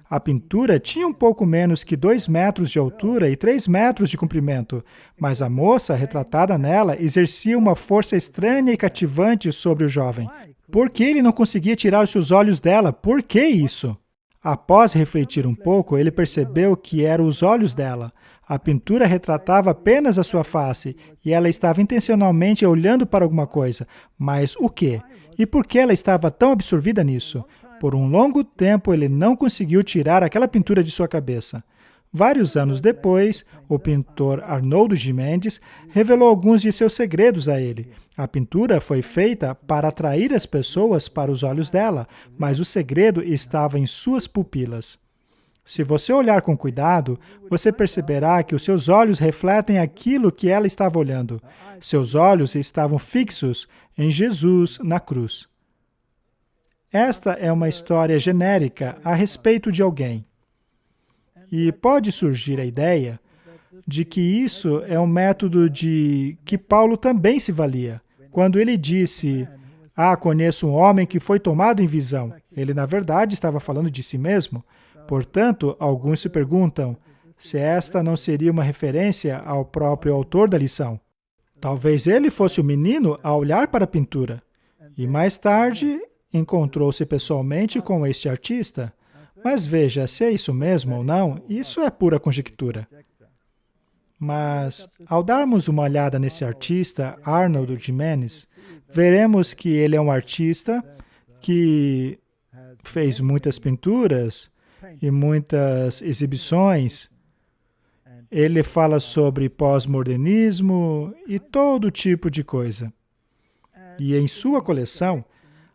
A pintura tinha um pouco menos que 2 metros de altura e 3 metros de comprimento, mas a moça retratada nela exercia uma força estranha e cativante sobre o jovem. Por que ele não conseguia tirar os seus olhos dela? Por que isso? Após refletir um pouco, ele percebeu que eram os olhos dela. A pintura retratava apenas a sua face, e ela estava intencionalmente olhando para alguma coisa. Mas o quê? E por que ela estava tão absorvida nisso? Por um longo tempo, ele não conseguiu tirar aquela pintura de sua cabeça. Vários anos depois, o pintor Arnoldo Gimenez revelou alguns de seus segredos a ele. A pintura foi feita para atrair as pessoas para os olhos dela, mas o segredo estava em suas pupilas. Se você olhar com cuidado, você perceberá que os seus olhos refletem aquilo que ela estava olhando. Seus olhos estavam fixos em Jesus na cruz. Esta é uma história genérica a respeito de alguém. E pode surgir a ideia de que isso é um método de que Paulo também se valia. Quando ele disse, conheço um homem que foi tomado em visão. Ele, na verdade, estava falando de si mesmo. Portanto, alguns se perguntam se esta não seria uma referência ao próprio autor da lição. Talvez ele fosse o menino a olhar para a pintura. E mais tarde, encontrou-se pessoalmente com este artista. Mas veja, se é isso mesmo ou não, isso é pura conjectura. Mas, ao darmos uma olhada nesse artista, Arnoldo Gimenez, veremos que ele é um artista que fez muitas pinturas e muitas exibições. Ele fala sobre pós-modernismo e todo tipo de coisa. E em sua coleção,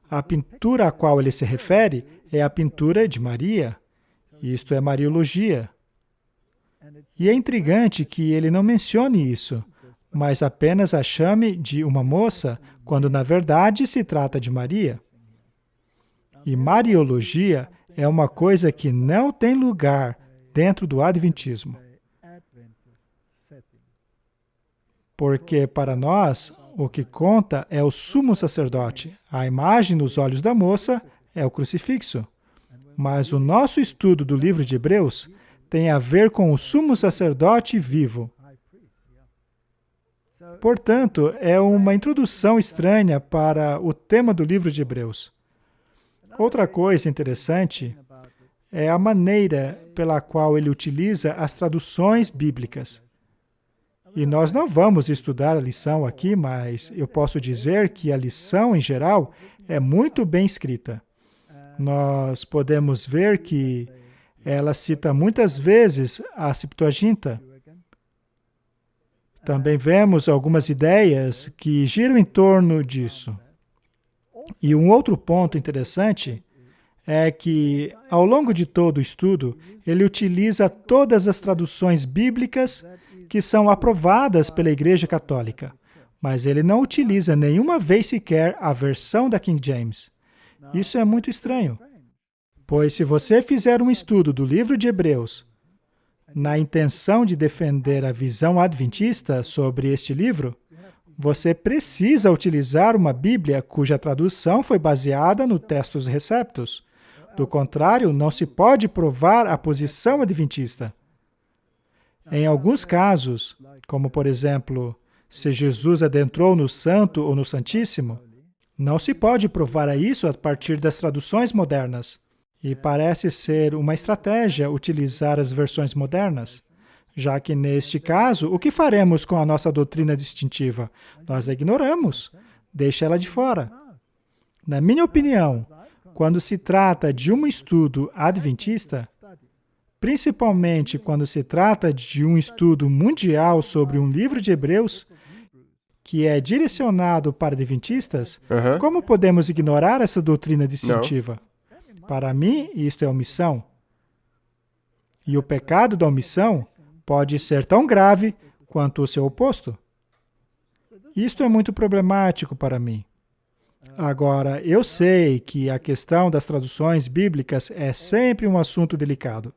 a pintura a qual ele se refere é a pintura de Maria. Isto é Mariologia. E é intrigante que ele não mencione isso, mas apenas a chame de uma moça, quando na verdade se trata de Maria. E Mariologia é uma coisa que não tem lugar dentro do Adventismo. Porque para nós, o que conta é o sumo sacerdote. A imagem nos olhos da moça é o crucifixo. Mas o nosso estudo do livro de Hebreus tem a ver com o sumo sacerdote vivo. Portanto, é uma introdução estranha para o tema do livro de Hebreus. Outra coisa interessante é a maneira pela qual ele utiliza as traduções bíblicas. E nós não vamos estudar a lição aqui, mas eu posso dizer que a lição, em geral, é muito bem escrita. Nós podemos ver que ela cita muitas vezes a Septuaginta. Também vemos algumas ideias que giram em torno disso. E um outro ponto interessante é que, ao longo de todo o estudo, ele utiliza todas as traduções bíblicas que são aprovadas pela Igreja Católica, mas ele não utiliza nenhuma vez sequer a versão da King James. Isso é muito estranho, pois se você fizer um estudo do livro de Hebreus na intenção de defender a visão adventista sobre este livro, você precisa utilizar uma Bíblia cuja tradução foi baseada no Textus Receptus. Do contrário, não se pode provar a posição adventista. Em alguns casos, como por exemplo, se Jesus adentrou no Santo ou no Santíssimo, não se pode provar isso a partir das traduções modernas. E parece ser uma estratégia utilizar as versões modernas, já que neste caso, o que faremos com a nossa doutrina distintiva? Nós a ignoramos, deixa ela de fora. Na minha opinião, quando se trata de um estudo adventista, principalmente quando se trata de um estudo mundial sobre um livro de Hebreus, que é direcionado para adventistas, como podemos ignorar essa doutrina distintiva? Para mim, isto é omissão. E o pecado da omissão pode ser tão grave quanto o seu oposto. Isto é muito problemático para mim. Agora, eu sei que a questão das traduções bíblicas é sempre um assunto delicado.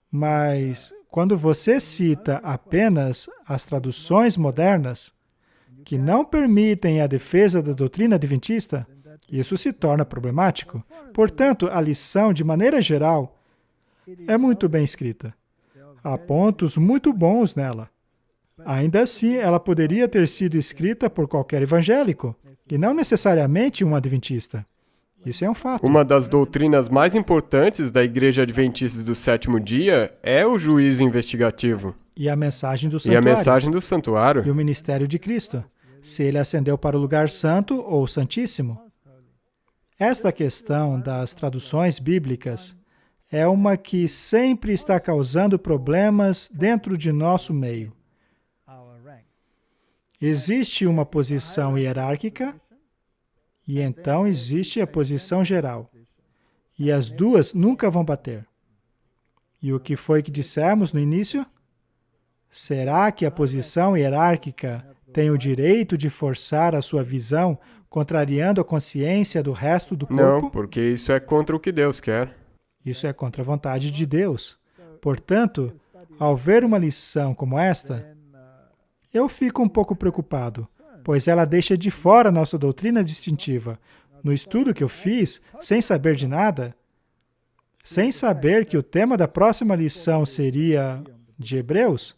Mas, quando você cita apenas as traduções modernas, que não permitem a defesa da doutrina adventista, isso se torna problemático. Portanto, a lição, de maneira geral, é muito bem escrita. Há pontos muito bons nela. Ainda assim, ela poderia ter sido escrita por qualquer evangélico, e não necessariamente um adventista. Isso é um fato. Uma das doutrinas mais importantes da Igreja Adventista do Sétimo Dia é o juízo investigativo. E a mensagem do E a santuário. mensagem do santuário. E o ministério de Cristo. Se ele ascendeu para o lugar santo ou santíssimo. Esta questão das traduções bíblicas é uma que sempre está causando problemas dentro de nosso meio. Existe uma posição hierárquica e então existe a posição geral. E as duas nunca vão bater. E o que foi que dissemos no início? Será que a posição hierárquica tem o direito de forçar a sua visão, contrariando a consciência do resto do corpo? Não, porque isso é contra o que Deus quer. Isso é contra a vontade de Deus. Portanto, ao ver uma lição como esta, eu fico um pouco preocupado, pois ela deixa de fora nossa doutrina distintiva. No estudo que eu fiz, sem saber de nada, sem saber que o tema da próxima lição seria de Hebreus,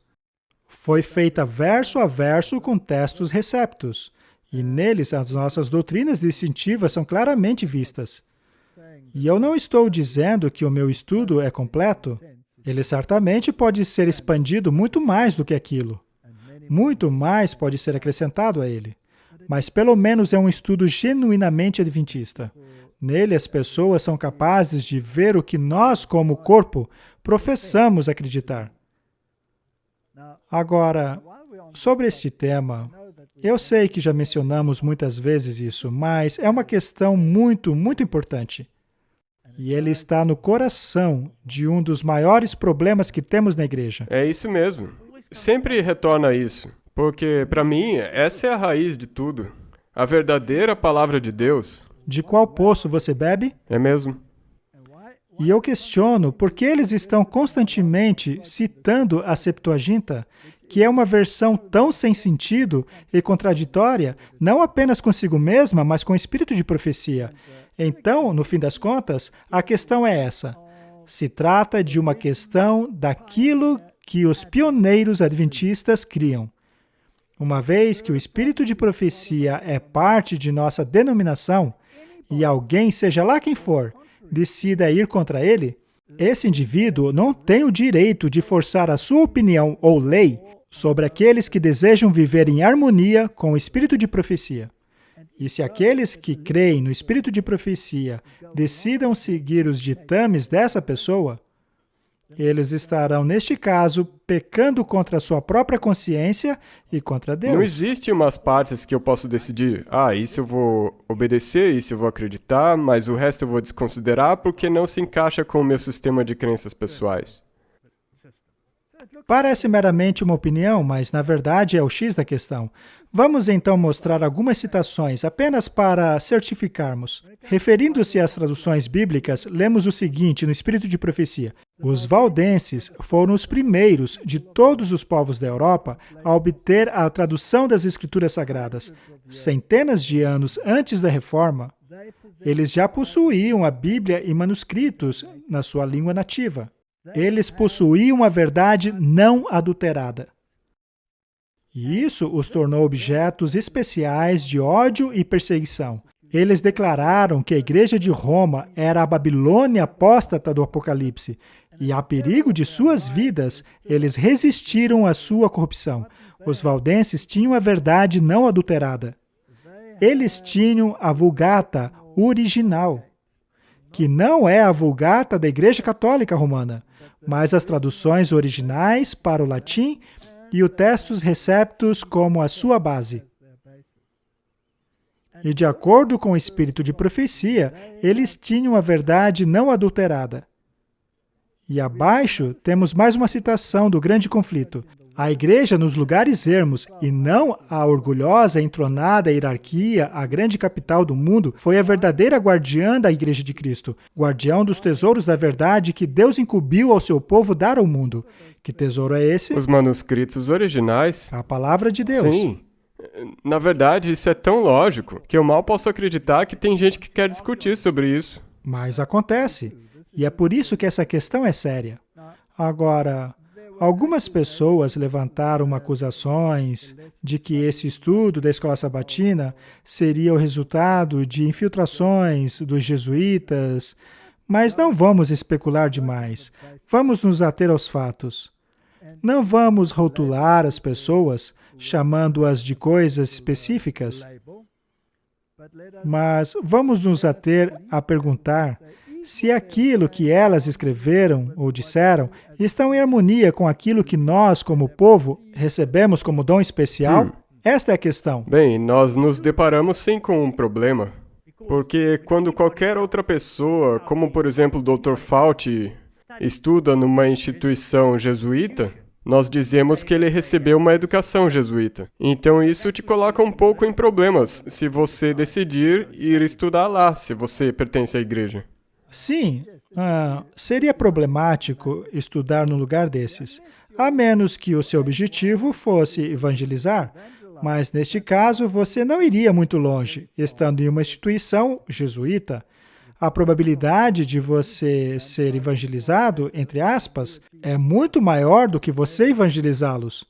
foi feita verso a verso com Textus Receptus, e neles as nossas doutrinas distintivas são claramente vistas. E eu não estou dizendo que o meu estudo é completo. Ele certamente pode ser expandido muito mais do que aquilo. Muito mais pode ser acrescentado a ele. Mas pelo menos é um estudo genuinamente adventista. Nele as pessoas são capazes de ver o que nós, como corpo, professamos acreditar. Agora, sobre este tema, eu sei que já mencionamos muitas vezes isso, mas é uma questão muito importante. E ele está no coração de um dos maiores problemas que temos na igreja. É isso mesmo. Sempre retorna a isso, porque, para mim, essa é a raiz de tudo. A verdadeira palavra de Deus. De qual poço você bebe? É mesmo? E eu questiono por que eles estão constantemente citando a Septuaginta, que é uma versão tão sem sentido e contraditória, não apenas consigo mesma, mas com o espírito de profecia. Então, no fim das contas, a questão é essa. Se trata de uma questão daquilo que os pioneiros adventistas criam. Uma vez que o espírito de profecia é parte de nossa denominação, e alguém, seja lá quem for, decida ir contra ele, esse indivíduo não tem o direito de forçar a sua opinião ou lei sobre aqueles que desejam viver em harmonia com o espírito de profecia. E se aqueles que creem no espírito de profecia decidam seguir os ditames dessa pessoa, eles estarão, neste caso, pecando contra a sua própria consciência e contra Deus. Não existe umas partes que eu posso decidir. Isso eu vou obedecer, isso eu vou acreditar, mas o resto eu vou desconsiderar porque não se encaixa com o meu sistema de crenças pessoais. Parece meramente uma opinião, mas na verdade é o X da questão. Vamos então mostrar algumas citações apenas para certificarmos. Referindo-se às traduções bíblicas, lemos o seguinte no Espírito de Profecia. Os valdenses foram os primeiros de todos os povos da Europa a obter a tradução das Escrituras Sagradas. Centenas de anos antes da Reforma, eles já possuíam a Bíblia em manuscritos na sua língua nativa. Eles possuíam a verdade não adulterada. E isso os tornou objetos especiais de ódio e perseguição. Eles declararam que a igreja de Roma era a Babilônia apóstata do Apocalipse, e a perigo de suas vidas, eles resistiram à sua corrupção. Os valdenses tinham a verdade não adulterada. Eles tinham a Vulgata original, que não é a Vulgata da Igreja Católica Romana, mas as traduções originais para o latim e o Textus Receptus como a sua base. E de acordo com o espírito de profecia, eles tinham a verdade não adulterada. E abaixo temos mais uma citação do grande conflito. A igreja nos lugares ermos, e não a orgulhosa, entronada hierarquia, a grande capital do mundo, foi a verdadeira guardiã da igreja de Cristo, guardião dos tesouros da verdade que Deus incumbiu ao seu povo dar ao mundo. Que tesouro é esse? Os manuscritos originais? A palavra de Deus. Sim. Na verdade, isso é tão lógico que eu mal posso acreditar que tem gente que quer discutir sobre isso. Mas acontece. E é por isso que essa questão é séria. Agora, algumas pessoas levantaram acusações de que esse estudo da escola sabatina seria o resultado de infiltrações dos jesuítas, mas não vamos especular demais. Vamos nos ater aos fatos. Não vamos rotular as pessoas, chamando-as de coisas específicas, mas vamos nos ater a perguntar se aquilo que elas escreveram ou disseram estão em harmonia com aquilo que nós, como povo, recebemos como dom especial. Esta é a questão. Bem, nós nos deparamos sim com um problema, porque quando qualquer outra pessoa, como por exemplo o Dr. Fauci, estuda numa instituição jesuíta, nós dizemos que ele recebeu uma educação jesuíta. Então isso te coloca um pouco em problemas, se você decidir ir estudar lá, se você pertence à igreja. Sim, seria problemático estudar num lugar desses, a menos que o seu objetivo fosse evangelizar. Mas neste caso, você não iria muito longe, estando em uma instituição jesuíta. A probabilidade de você ser evangelizado, entre aspas, é muito maior do que você evangelizá-los.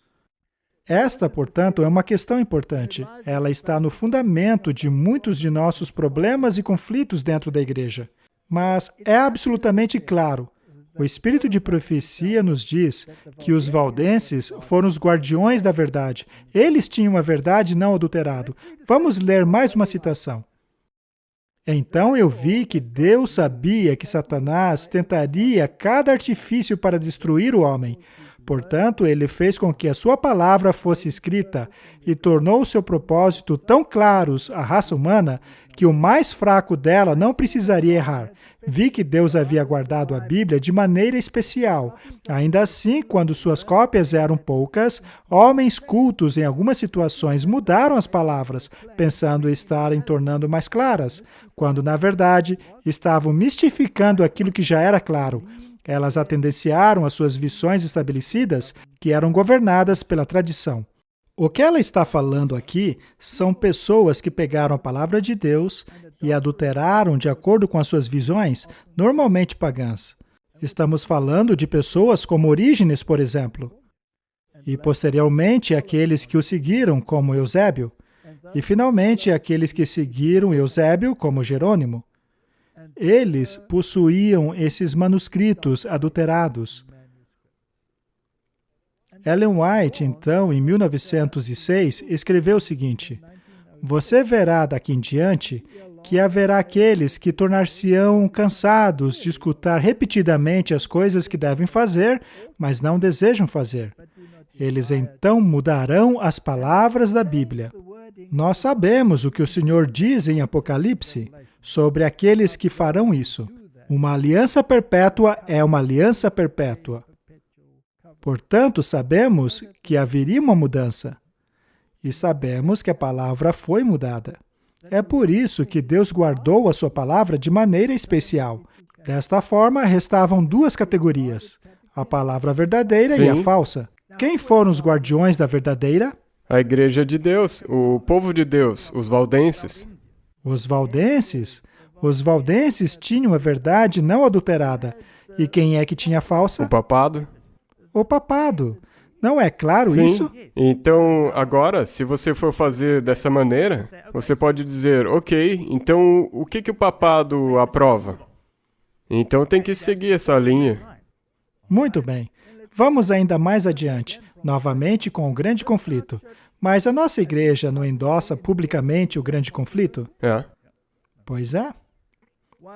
Esta, portanto, é uma questão importante. Ela está no fundamento de muitos de nossos problemas e conflitos dentro da igreja. Mas é absolutamente claro. O Espírito de Profecia nos diz que os valdenses foram os guardiões da verdade. Eles tinham a verdade não adulterada. Vamos ler mais uma citação. Então eu vi que Deus sabia que Satanás tentaria cada artifício para destruir o homem. Portanto, ele fez com que a sua palavra fosse escrita e tornou o seu propósito tão claros à raça humana que o mais fraco dela não precisaria errar. Vi que Deus havia guardado a Bíblia de maneira especial. Ainda assim, quando suas cópias eram poucas, homens cultos em algumas situações mudaram as palavras, pensando estarem tornando mais claras, quando, na verdade, estavam mistificando aquilo que já era claro. Elas atendenciaram às suas visões estabelecidas, que eram governadas pela tradição. O que ela está falando aqui são pessoas que pegaram a palavra de Deus e adulteraram de acordo com as suas visões, normalmente pagãs. Estamos falando de pessoas como Orígenes, por exemplo, e posteriormente aqueles que o seguiram, como Eusébio, e finalmente aqueles que seguiram Eusébio, como Jerônimo. Eles possuíam esses manuscritos adulterados. Ellen White, então, em 1906, escreveu o seguinte: você verá daqui em diante que haverá aqueles que tornar-se-ão cansados de escutar repetidamente as coisas que devem fazer, mas não desejam fazer. Eles então mudarão as palavras da Bíblia. Nós sabemos o que o Senhor diz em Apocalipse sobre aqueles que farão isso. Uma aliança perpétua é uma aliança perpétua. Portanto, sabemos que haveria uma mudança. E sabemos que a palavra foi mudada. É por isso que Deus guardou a sua palavra de maneira especial. Desta forma, restavam duas categorias: a palavra verdadeira e a falsa. Quem foram os guardiões da verdadeira? A Igreja de Deus, o povo de Deus, os valdenses. Os valdenses? Os valdenses tinham a verdade não adulterada. E quem é que tinha a falsa? O papado. O papado. Não é claro Sim. isso? Então, agora, se você for fazer dessa maneira, você pode dizer, ok, então o que o papado aprova? Então tem que seguir essa linha. Muito bem. Vamos ainda mais adiante, novamente com o grande conflito. Mas a nossa igreja não endossa publicamente o grande conflito? É. Pois é.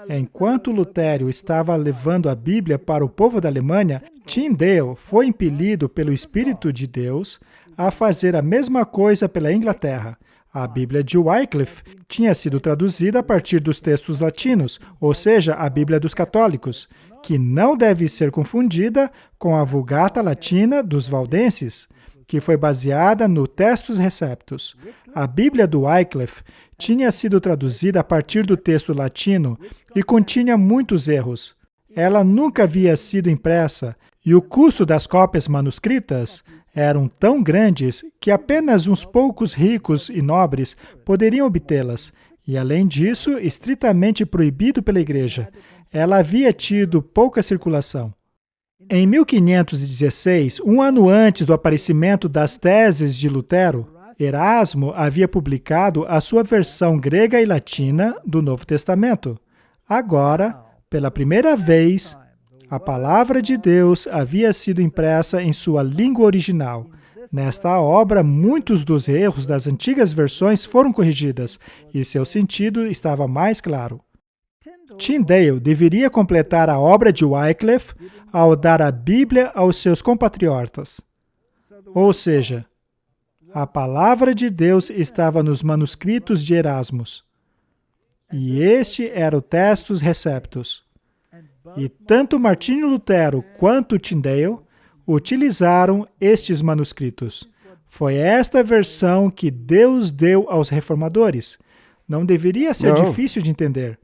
Enquanto Lutério estava levando a Bíblia para o povo da Alemanha, Tyndale foi impelido pelo Espírito de Deus a fazer a mesma coisa pela Inglaterra. A Bíblia de Wycliffe tinha sido traduzida a partir dos textos latinos, ou seja, a Bíblia dos católicos, que não deve ser confundida com a Vulgata Latina dos valdenses, que foi baseada no Textus Receptus. A Bíblia do Wycliffe tinha sido traduzida a partir do texto latino e continha muitos erros. Ela nunca havia sido impressa e o custo das cópias manuscritas eram tão grandes que apenas uns poucos ricos e nobres poderiam obtê-las, e além disso, estritamente proibido pela Igreja. Ela havia tido pouca circulação. Em 1516, um ano antes do aparecimento das teses de Lutero, Erasmo havia publicado a sua versão grega e latina do Novo Testamento. Agora, pela primeira vez, a palavra de Deus havia sido impressa em sua língua original. Nesta obra, muitos dos erros das antigas versões foram corrigidos e seu sentido estava mais claro. Tyndale deveria completar a obra de Wycliffe ao dar a Bíblia aos seus compatriotas. Ou seja, a palavra de Deus estava nos manuscritos de Erasmus. E este era o Textus Receptus. E tanto Martinho Lutero quanto Tyndale utilizaram estes manuscritos. Foi esta versão que Deus deu aos reformadores. Não deveria ser difícil de entender.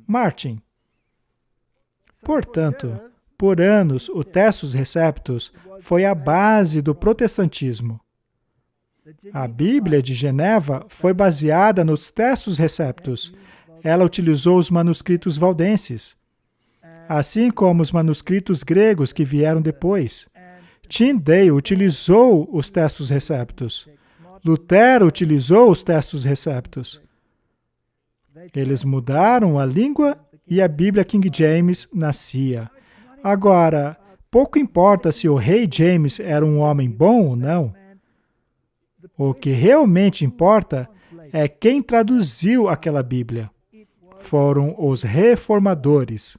Martin. Portanto, por anos, o Textus Receptus foi a base do protestantismo. A Bíblia de Geneva foi baseada nos Textus Receptus. Ela utilizou os manuscritos valdenses, assim como os manuscritos gregos que vieram depois. Tyndale utilizou os Textus Receptus. Lutero utilizou os Textus Receptus. Eles mudaram a língua e a Bíblia King James nascia. Agora, pouco importa se o rei James era um homem bom ou não. O que realmente importa é quem traduziu aquela Bíblia. Foram os reformadores,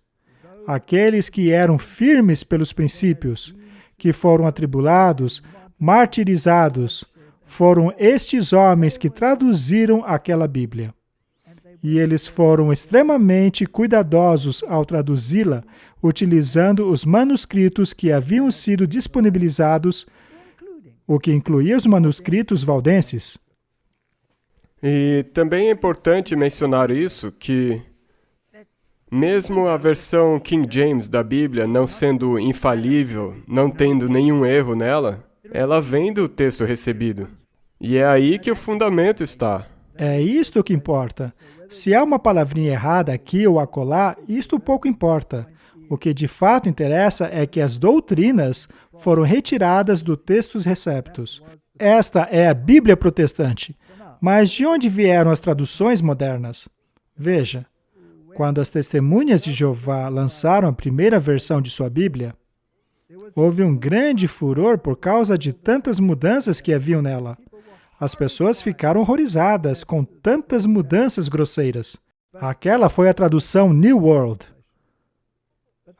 aqueles que eram firmes pelos princípios, que foram atribulados, martirizados. Foram estes homens que traduziram aquela Bíblia. e eles foram extremamente cuidadosos ao traduzi-la, utilizando os manuscritos que haviam sido disponibilizados, o que incluía os manuscritos valdenses. E também é importante mencionar isso, que mesmo a versão King James da Bíblia não sendo infalível, não tendo nenhum erro nela, ela vem do texto recebido. E é aí que o fundamento está. É isto que importa. Se há uma palavrinha errada aqui ou acolá, isto pouco importa. O que de fato interessa é que as doutrinas foram retiradas dos textos receptos. Esta é a Bíblia protestante. Mas de onde vieram as traduções modernas? Veja, quando as Testemunhas de Jeová lançaram a primeira versão de sua Bíblia, houve um grande furor por causa de tantas mudanças que haviam nela. As pessoas ficaram horrorizadas com tantas mudanças grosseiras. Aquela foi a tradução New World.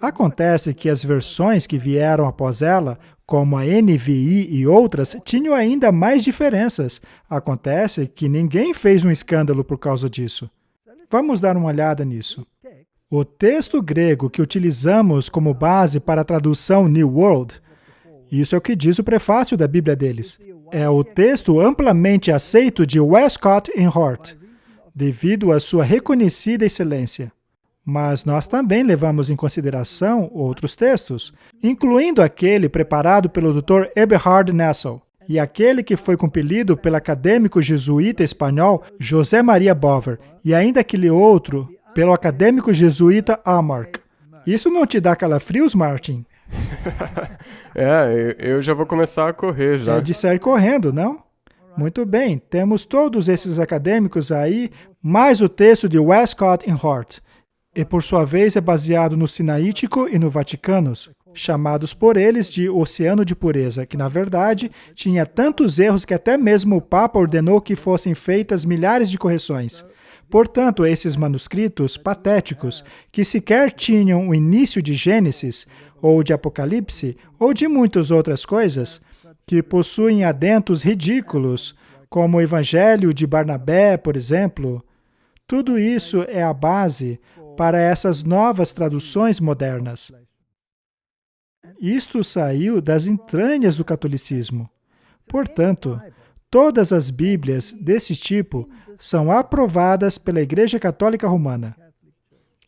Acontece que as versões que vieram após ela, como a NVI e outras, tinham ainda mais diferenças. Acontece que ninguém fez um escândalo por causa disso. Vamos dar uma olhada nisso. O texto grego que utilizamos como base para a tradução New World, isso é o que diz o prefácio da Bíblia deles. É o texto amplamente aceito de Westcott e Hort, devido à sua reconhecida excelência. Mas nós também levamos em consideração outros textos, incluindo aquele preparado pelo Dr. Eberhard Nassau e aquele que foi compilido pelo acadêmico jesuíta espanhol José Maria Bover, e ainda aquele outro pelo acadêmico jesuíta Amarck. Isso não te dá calafrios, Martin? Eu já vou começar a correr já. É de sair correndo, não? Muito bem, temos todos esses acadêmicos aí, mais o texto de Westcott e Hort. E por sua vez é baseado no Sinaítico e no Vaticanos, chamados por eles de Oceano de Pureza, que na verdade tinha tantos erros que até mesmo o Papa ordenou que fossem feitas milhares de correções. Portanto, esses manuscritos patéticos, que sequer tinham o início de Gênesis, ou de Apocalipse, ou de muitas outras coisas, que possuem adentos ridículos, como o Evangelho de Barnabé, por exemplo, tudo isso é a base para essas novas traduções modernas. Isto saiu das entranhas do catolicismo. Portanto, todas as Bíblias desse tipo são aprovadas pela Igreja Católica Romana,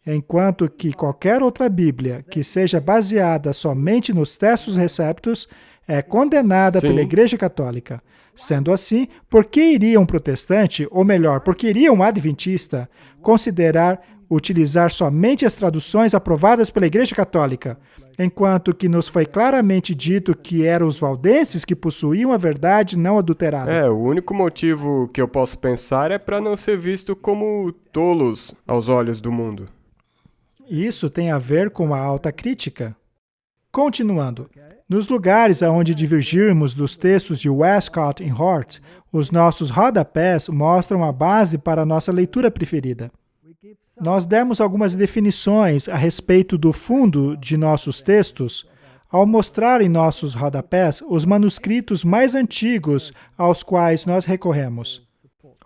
enquanto que qualquer outra Bíblia que seja baseada somente nos textos receptos é condenada pela Igreja Católica. Sendo assim, por que iria um protestante, ou melhor, por que iria um adventista, utilizar somente as traduções aprovadas pela Igreja Católica, enquanto que nos foi claramente dito que eram os valdenses que possuíam a verdade não adulterada? O único motivo que eu posso pensar é para não ser visto como tolos aos olhos do mundo. Isso tem a ver com a alta crítica. Continuando, nos lugares aonde divergirmos dos textos de Westcott e Hort, os nossos rodapés mostram a base para a nossa leitura preferida. Nós demos algumas definições a respeito do fundo de nossos textos ao mostrar em nossos rodapés os manuscritos mais antigos aos quais nós recorremos.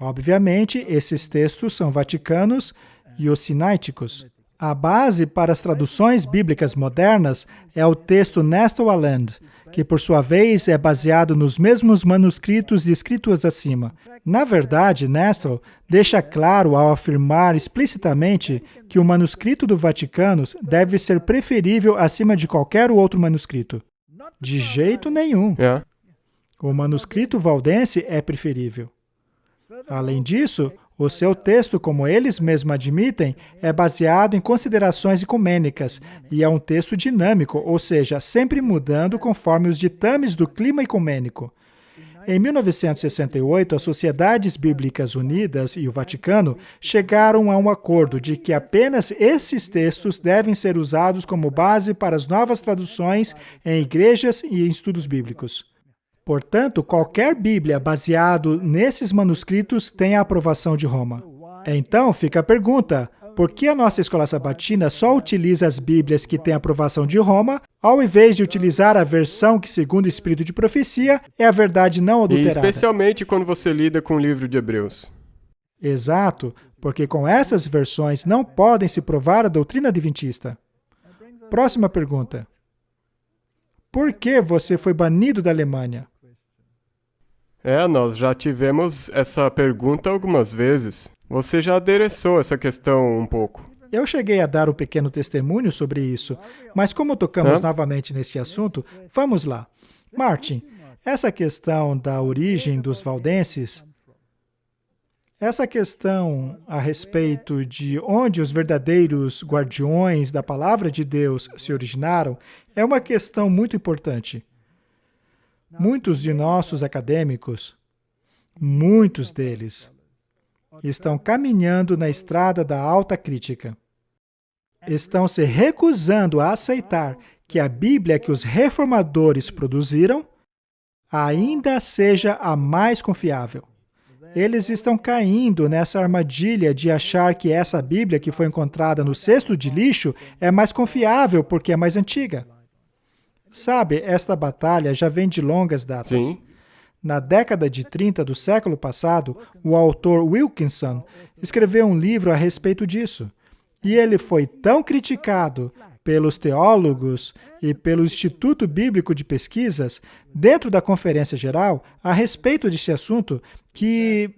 Obviamente, esses textos são vaticanos e os sinaíticos. A base para as traduções bíblicas modernas é o texto Nestle Aland, que por sua vez é baseado nos mesmos manuscritos descritos acima. Na verdade, Nestle deixa claro ao afirmar explicitamente que o manuscrito do Vaticano deve ser preferível acima de qualquer outro manuscrito. De jeito nenhum. O manuscrito valdense é preferível. Além disso, o seu texto, como eles mesmos admitem, é baseado em considerações ecumênicas e é um texto dinâmico, ou seja, sempre mudando conforme os ditames do clima ecumênico. Em 1968, as Sociedades Bíblicas Unidas e o Vaticano chegaram a um acordo de que apenas esses textos devem ser usados como base para as novas traduções em igrejas e em estudos bíblicos. Portanto, qualquer Bíblia baseado nesses manuscritos tem a aprovação de Roma. Então, fica a pergunta, por que a nossa escola sabatina só utiliza as Bíblias que têm a aprovação de Roma, ao invés de utilizar a versão que, segundo o Espírito de Profecia, é a verdade não adulterada? E especialmente quando você lida com o livro de Hebreus. Exato, porque com essas versões não podem se provar a doutrina adventista. Próxima pergunta. Por que você foi banido da Alemanha? Nós já tivemos essa pergunta algumas vezes. Você já adereçou essa questão um pouco. Eu cheguei a dar um pequeno testemunho sobre isso, mas como tocamos novamente nesse assunto, vamos lá. Martin, essa questão da origem dos valdenses, essa questão a respeito de onde os verdadeiros guardiões da palavra de Deus se originaram, é uma questão muito importante. Muitos de nossos acadêmicos, muitos deles, estão caminhando na estrada da alta crítica. Estão se recusando a aceitar que a Bíblia que os reformadores produziram ainda seja a mais confiável. Eles estão caindo nessa armadilha de achar que essa Bíblia que foi encontrada no cesto de lixo é mais confiável porque é mais antiga. Sabe, esta batalha já vem de longas datas. Sim. Na década de 30 do século passado, o autor Wilkinson escreveu um livro a respeito disso. E ele foi tão criticado pelos teólogos e pelo Instituto Bíblico de Pesquisas, dentro da Conferência Geral, a respeito desse assunto, que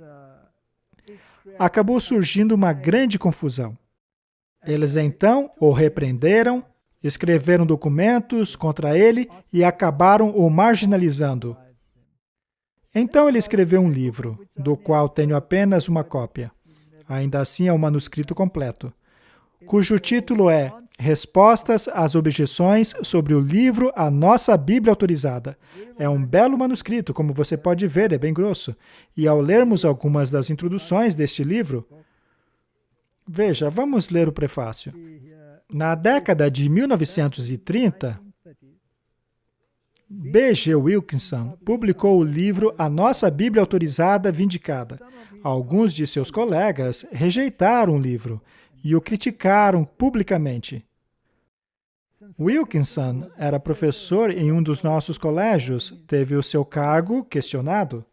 acabou surgindo uma grande confusão. Eles então o repreenderam, escreveram documentos contra ele e acabaram o marginalizando. Então ele escreveu um livro, do qual tenho apenas uma cópia. Ainda assim é um manuscrito completo, cujo título é Respostas às Objeções sobre o livro A Nossa Bíblia Autorizada. É um belo manuscrito, como você pode ver, é bem grosso. E ao lermos algumas das introduções deste livro, veja, vamos ler o prefácio. Na década de 1930, B.G. Wilkinson publicou o livro A Nossa Bíblia Autorizada Vindicada. Alguns de seus colegas rejeitaram o livro e o criticaram publicamente. Wilkinson era professor em um dos nossos colégios, teve o seu cargo questionado,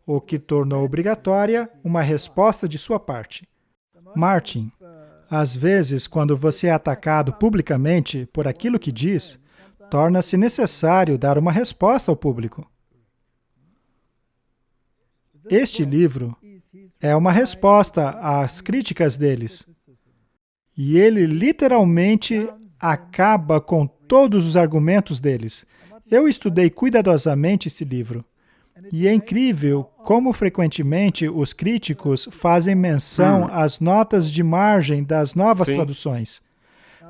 o que tornou obrigatória uma resposta de sua parte. Martin, às vezes, quando você é atacado publicamente por aquilo que diz, torna-se necessário dar uma resposta ao público. Este livro é uma resposta às críticas deles. E ele literalmente acaba com todos os argumentos deles. Eu estudei cuidadosamente esse livro. E é incrível como frequentemente os críticos fazem menção às notas de margem das novas traduções.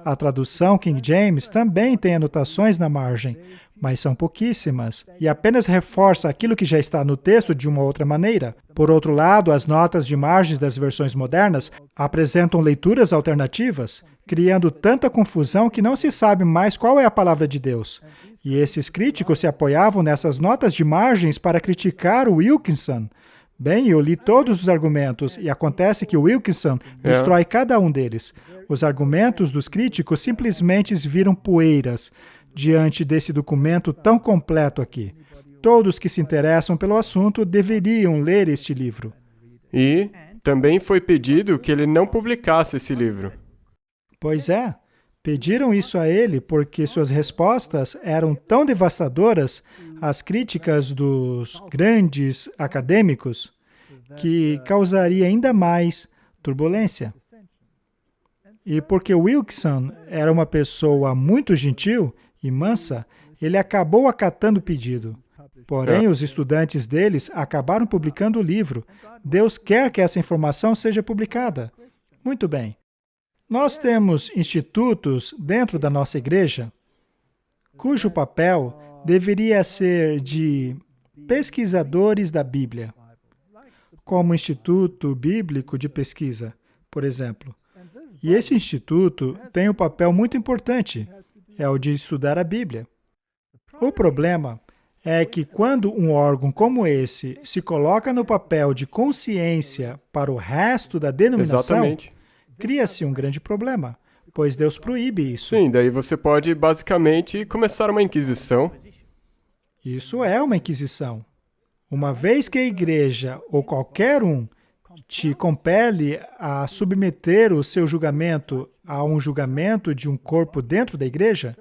A tradução King James também tem anotações na margem, mas são pouquíssimas, e apenas reforça aquilo que já está no texto de uma outra maneira. Por outro lado, as notas de margem das versões modernas apresentam leituras alternativas, criando tanta confusão que não se sabe mais qual é a palavra de Deus. E esses críticos se apoiavam nessas notas de margens para criticar o Wilkinson. Bem, eu li todos os argumentos, e acontece que o Wilkinson destrói cada um deles. Os argumentos dos críticos simplesmente viram poeiras diante desse documento tão completo aqui. Todos que se interessam pelo assunto deveriam ler este livro. E também foi pedido que ele não publicasse esse livro. Pois é, pediram isso a ele porque suas respostas eram tão devastadoras às críticas dos grandes acadêmicos que causaria ainda mais turbulência. E porque Wilkinson era uma pessoa muito gentil e mansa, ele acabou acatando o pedido. Porém, os estudantes deles acabaram publicando o livro. Deus quer que essa informação seja publicada. Muito bem. Nós temos institutos dentro da nossa igreja cujo papel deveria ser de pesquisadores da Bíblia, como o Instituto Bíblico de Pesquisa, por exemplo. E esse instituto tem um papel muito importante, é o de estudar a Bíblia. O problema é que quando um órgão como esse se coloca no papel de consciência para o resto da denominação, cria-se um grande problema, pois Deus proíbe isso. Sim, daí você pode basicamente começar uma inquisição. Isso é uma inquisição. Uma vez que a igreja, ou qualquer um, te compele a submeter o seu julgamento a um julgamento de um corpo dentro da igreja?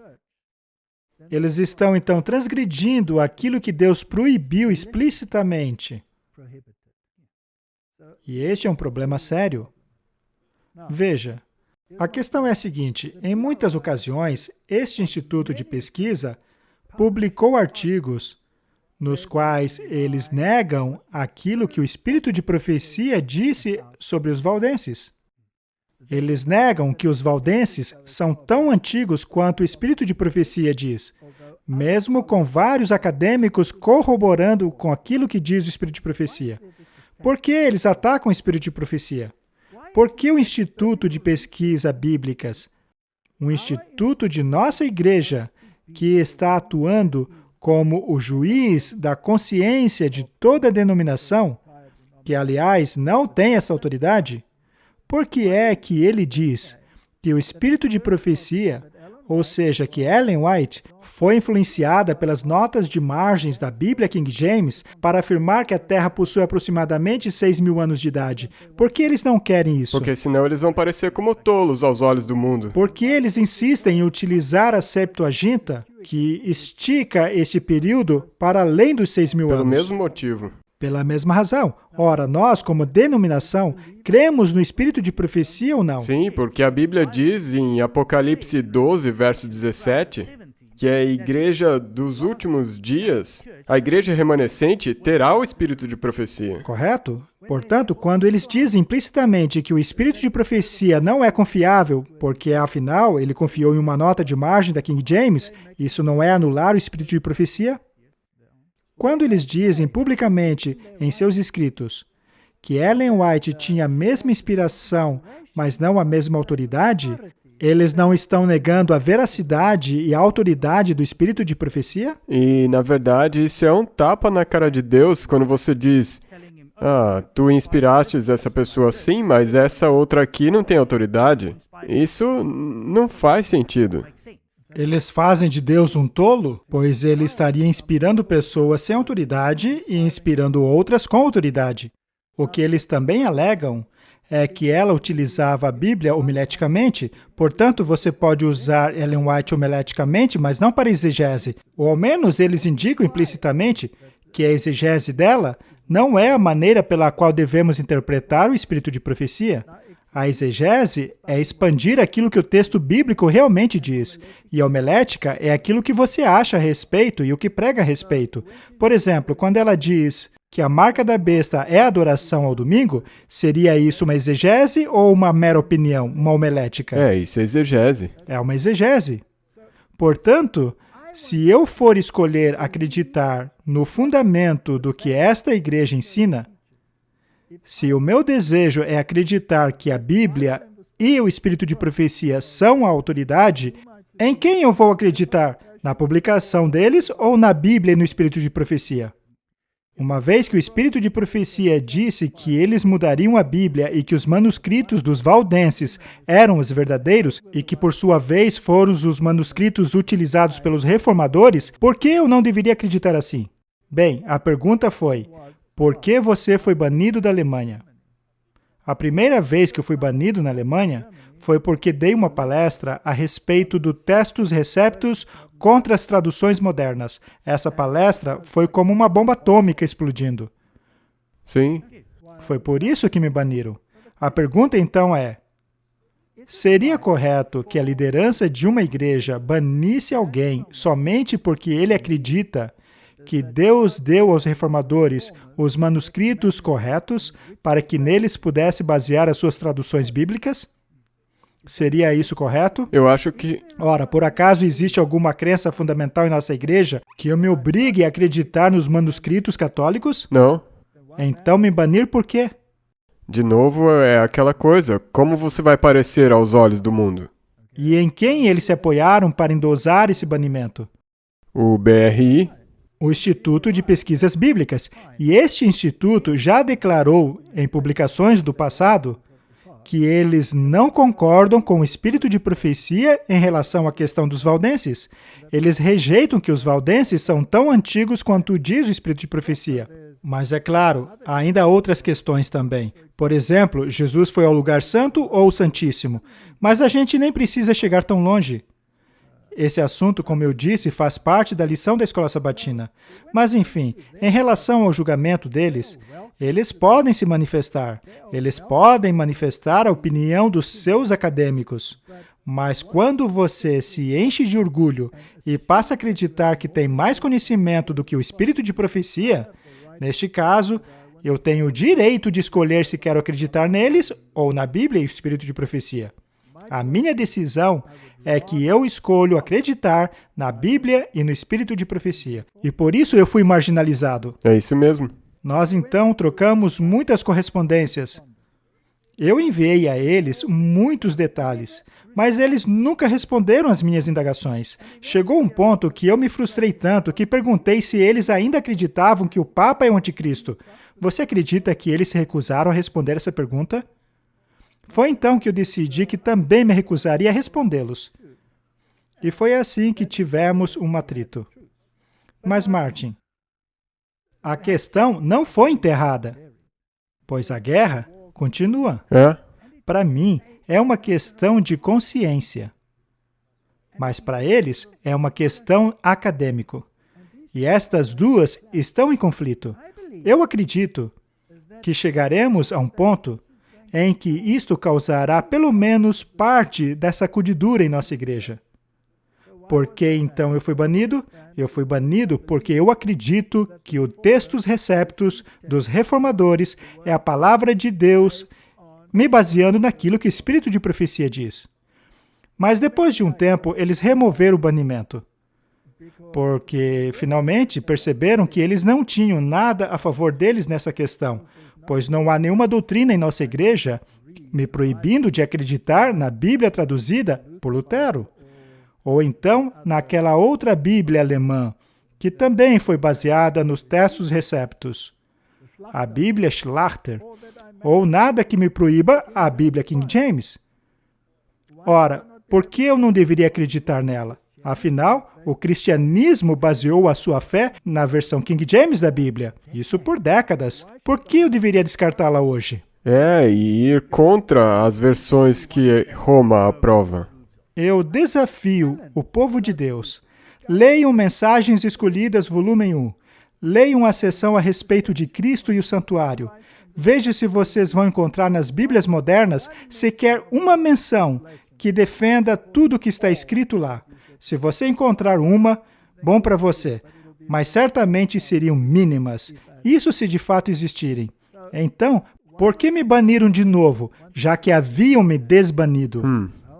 Eles estão, então, transgredindo aquilo que Deus proibiu explicitamente. E este é um problema sério. Veja, a questão é a seguinte: em muitas ocasiões, este instituto de pesquisa publicou artigos nos quais eles negam aquilo que o espírito de profecia disse sobre os valdenses. Eles negam que os valdenses são tão antigos quanto o espírito de profecia diz, mesmo com vários acadêmicos corroborando com aquilo que diz o espírito de profecia. Por que eles atacam o espírito de profecia? Por que o Instituto de Pesquisa Bíblicas, um instituto de nossa igreja, que está atuando como o juiz da consciência de toda a denominação, que, aliás, não tem essa autoridade, por que é que ele diz que o espírito de profecia, ou seja, que Ellen White foi influenciada pelas notas de margens da Bíblia King James para afirmar que a Terra possui aproximadamente 6.000 anos de idade? Por que eles não querem isso? Porque senão eles vão parecer como tolos aos olhos do mundo. Por que eles insistem em utilizar a Septuaginta, que estica este período para além dos 6.000 anos? Pelo mesmo motivo. Pela mesma razão. Ora, nós, como denominação, cremos no espírito de profecia ou não? Sim, porque a Bíblia diz em Apocalipse 12, verso 17, que a igreja dos últimos dias, a igreja remanescente, terá o espírito de profecia. Correto? Portanto, quando eles dizem implicitamente que o espírito de profecia não é confiável, porque, afinal, ele confiou em uma nota de margem da King James, isso não é anular o espírito de profecia? Quando eles dizem publicamente em seus escritos que Ellen White tinha a mesma inspiração, mas não a mesma autoridade, eles não estão negando a veracidade e a autoridade do espírito de profecia? E, na verdade, isso é um tapa na cara de Deus quando você diz: tu inspirastes essa pessoa sim, mas essa outra aqui não tem autoridade. Isso não faz sentido. Eles fazem de Deus um tolo, pois ele estaria inspirando pessoas sem autoridade e inspirando outras com autoridade. O que eles também alegam é que ela utilizava a Bíblia homileticamente, portanto, você pode usar Ellen White homileticamente, mas não para exegese. Ou ao menos eles indicam implicitamente que a exegese dela não é a maneira pela qual devemos interpretar o espírito de profecia. A exegese é expandir aquilo que o texto bíblico realmente diz, e a homilética é aquilo que você acha a respeito e o que prega a respeito. Por exemplo, quando ela diz que a marca da besta é a adoração ao domingo, seria isso uma exegese ou uma mera opinião, uma homilética? Isso é exegese. É uma exegese. Portanto, se eu for escolher acreditar no fundamento do que esta igreja ensina, se o meu desejo é acreditar que a Bíblia e o espírito de profecia são a autoridade, em quem eu vou acreditar? Na publicação deles ou na Bíblia e no espírito de profecia? Uma vez que o espírito de profecia disse que eles mudariam a Bíblia e que os manuscritos dos valdenses eram os verdadeiros e que, por sua vez, foram os manuscritos utilizados pelos reformadores, por que eu não deveria acreditar assim? Bem, a pergunta foi: por que você foi banido da Alemanha? A primeira vez que eu fui banido na Alemanha foi porque dei uma palestra a respeito do Testus Receptus contra as traduções modernas. Essa palestra foi como uma bomba atômica explodindo. Sim. Foi por isso que me baniram. A pergunta então é: seria correto que a liderança de uma igreja banisse alguém somente porque ele acredita que Deus deu aos reformadores os manuscritos corretos para que neles pudesse basear as suas traduções bíblicas? Seria isso correto? Eu acho que... Ora, por acaso existe alguma crença fundamental em nossa igreja que eu me obrigue a acreditar nos manuscritos católicos? Não. Então me banir por quê? De novo, é aquela coisa. Como você vai parecer aos olhos do mundo? E em quem eles se apoiaram para endosar esse banimento? O BRI. O Instituto de Pesquisas Bíblicas. E este instituto já declarou, em publicações do passado, que eles não concordam com o espírito de profecia em relação à questão dos valdenses. Eles rejeitam que os valdenses são tão antigos quanto diz o espírito de profecia. Mas é claro, ainda há outras questões também. Por exemplo, Jesus foi ao lugar santo ou santíssimo? Mas a gente nem precisa chegar tão longe. Esse assunto, como eu disse, faz parte da lição da escola sabatina. Mas, enfim, em relação ao julgamento deles, eles podem se manifestar. Eles podem manifestar a opinião dos seus acadêmicos. Mas quando você se enche de orgulho e passa a acreditar que tem mais conhecimento do que o espírito de profecia, neste caso, eu tenho o direito de escolher se quero acreditar neles ou na Bíblia e o espírito de profecia. A minha decisão é que eu escolho acreditar na Bíblia e no espírito de profecia. E por isso eu fui marginalizado. É isso mesmo. Nós então trocamos muitas correspondências. Eu enviei a eles muitos detalhes, mas eles nunca responderam às minhas indagações. Chegou um ponto que eu me frustrei tanto que perguntei se eles ainda acreditavam que o Papa é o Anticristo. Você acredita que eles se recusaram a responder essa pergunta? Foi então que eu decidi que também me recusaria a respondê-los. E foi assim que tivemos um atrito. Mas, Martin, a questão não foi enterrada, pois a guerra continua. Para mim, é uma questão de consciência. Mas para eles, é uma questão acadêmica. E estas duas estão em conflito. Eu acredito que chegaremos a um ponto em que isto causará pelo menos parte da sacudidura em nossa igreja. Por que então eu fui banido? Eu fui banido porque eu acredito que o textus receptus dos reformadores é a palavra de Deus, me baseando naquilo que o espírito de profecia diz. Mas depois de um tempo, eles removeram o banimento, porque finalmente perceberam que eles não tinham nada a favor deles nessa questão, pois não há nenhuma doutrina em nossa igreja me proibindo de acreditar na Bíblia traduzida por Lutero, ou então naquela outra Bíblia alemã, que também foi baseada nos textos receptus, a Bíblia Schlachter, ou nada que me proíba a Bíblia King James. Ora, por que eu não deveria acreditar nela? Afinal, o cristianismo baseou a sua fé na versão King James da Bíblia. Isso por décadas. Por que eu deveria descartá-la hoje? E ir contra as versões que Roma aprova. Eu desafio o povo de Deus. Leiam Mensagens Escolhidas, volume 1. Leiam a seção a respeito de Cristo e o santuário. Veja se vocês vão encontrar nas Bíblias modernas sequer uma menção que defenda tudo o que está escrito lá. Se você encontrar uma, bom para você, mas certamente seriam mínimas. Isso se de fato existirem. Então, por que me baniram de novo, já que haviam me desbanido?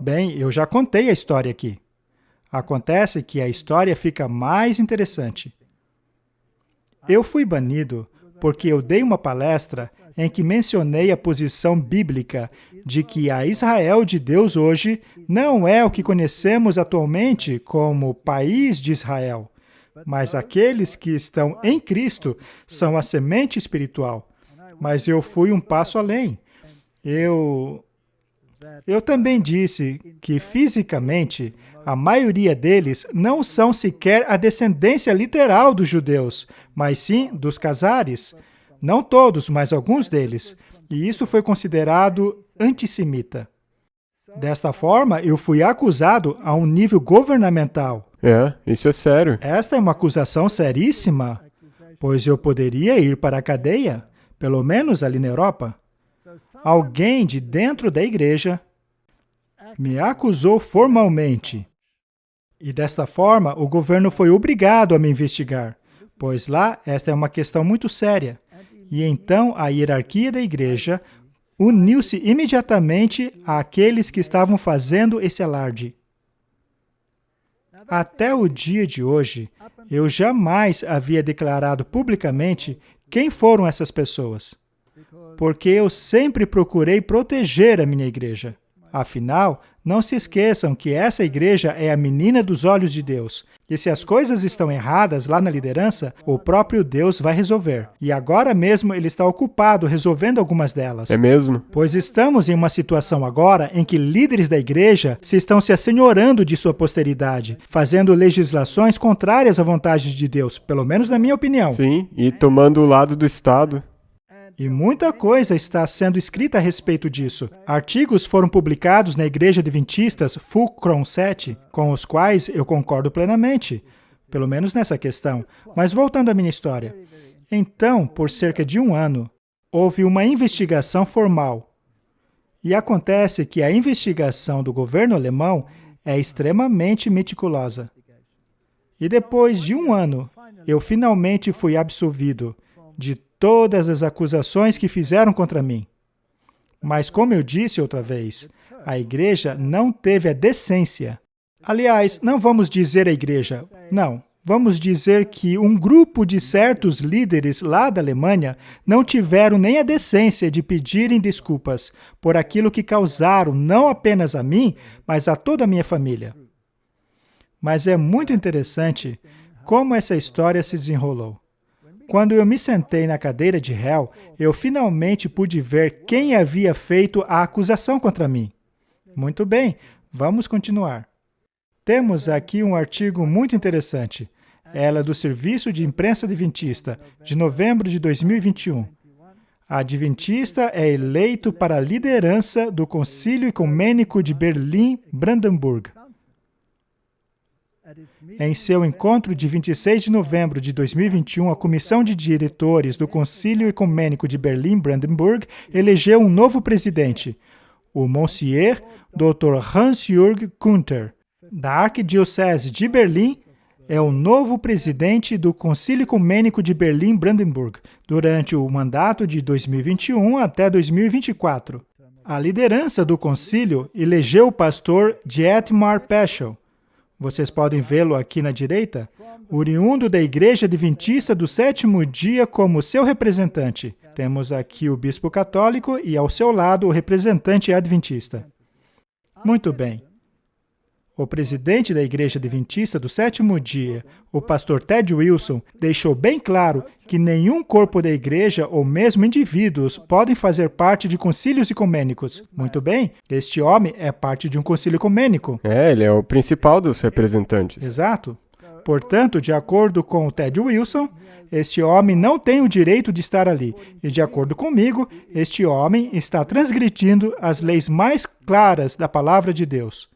Bem, eu já contei a história aqui. Acontece que a história fica mais interessante. Eu fui banido porque eu dei uma palestra em que mencionei a posição bíblica de que a Israel de Deus hoje não é o que conhecemos atualmente como país de Israel, mas aqueles que estão em Cristo são a semente espiritual. Mas eu fui um passo além. Eu também disse que fisicamente a maioria deles não são sequer a descendência literal dos judeus, mas sim dos Casares. Não todos, mas alguns deles. E isto foi considerado antissemita. Desta forma, eu fui acusado a um nível governamental. Isso é sério. Esta é uma acusação seríssima, pois eu poderia ir para a cadeia, pelo menos ali na Europa. Alguém de dentro da igreja me acusou formalmente. E desta forma, o governo foi obrigado a me investigar, pois lá esta é uma questão muito séria. E então a hierarquia da igreja uniu-se imediatamente àqueles que estavam fazendo esse alarde. Até o dia de hoje, eu jamais havia declarado publicamente quem foram essas pessoas, porque eu sempre procurei proteger a minha igreja. Afinal, não se esqueçam que essa igreja é a menina dos olhos de Deus. E se as coisas estão erradas lá na liderança, o próprio Deus vai resolver. E agora mesmo ele está ocupado resolvendo algumas delas. É mesmo? Pois estamos em uma situação agora em que líderes da igreja estão se assenhorando de sua posteridade, fazendo legislações contrárias à vontade de Deus, pelo menos na minha opinião. Sim, e tomando o lado do Estado. E muita coisa está sendo escrita a respeito disso. Artigos foram publicados na Igreja Adventistas Fulcrum 7, com os quais eu concordo plenamente, pelo menos nessa questão. Mas voltando à minha história. Então, por cerca de 1 ano, houve uma investigação formal. E acontece que a investigação do governo alemão é extremamente meticulosa. E depois de 1 ano, eu finalmente fui absolvido de todas as acusações que fizeram contra mim. Mas, como eu disse outra vez, a igreja não teve a decência. Aliás, não vamos dizer a igreja, não. Vamos dizer que um grupo de certos líderes lá da Alemanha não tiveram nem a decência de pedirem desculpas por aquilo que causaram não apenas a mim, mas a toda a minha família. Mas é muito interessante como essa história se desenrolou. Quando eu me sentei na cadeira de réu, eu finalmente pude ver quem havia feito a acusação contra mim. Muito bem, vamos continuar. Temos aqui um artigo muito interessante. Ela é do Serviço de Imprensa Adventista, de novembro de 2021. A Adventista é eleito para a liderança do Concílio Ecumênico de Berlim-Brandenburg. Em seu encontro de 26 de novembro de 2021, a Comissão de Diretores do Concílio Ecumênico de Berlim-Brandenburg elegeu um novo presidente, o Monsieur Dr. Hans-Jürg Günther, da Arquidiocese de Berlim, é o novo presidente do Concílio Ecumênico de Berlim-Brandenburg, durante o mandato de 2021 até 2024. A liderança do concílio elegeu o pastor Dietmar Peschel. Vocês podem vê-lo aqui na direita, oriundo da Igreja Adventista do Sétimo Dia como seu representante. Temos aqui o bispo católico e ao seu lado o representante adventista. Muito bem. O presidente da Igreja Adventista do Sétimo Dia, o pastor Ted Wilson, deixou bem claro que nenhum corpo da igreja ou mesmo indivíduos podem fazer parte de concílios ecumênicos. Muito bem, este homem é parte de um concílio ecumênico. Ele é o principal dos representantes. Exato. Portanto, de acordo com o Ted Wilson, este homem não tem o direito de estar ali. E de acordo comigo, este homem está transgredindo as leis mais claras da palavra de Deus.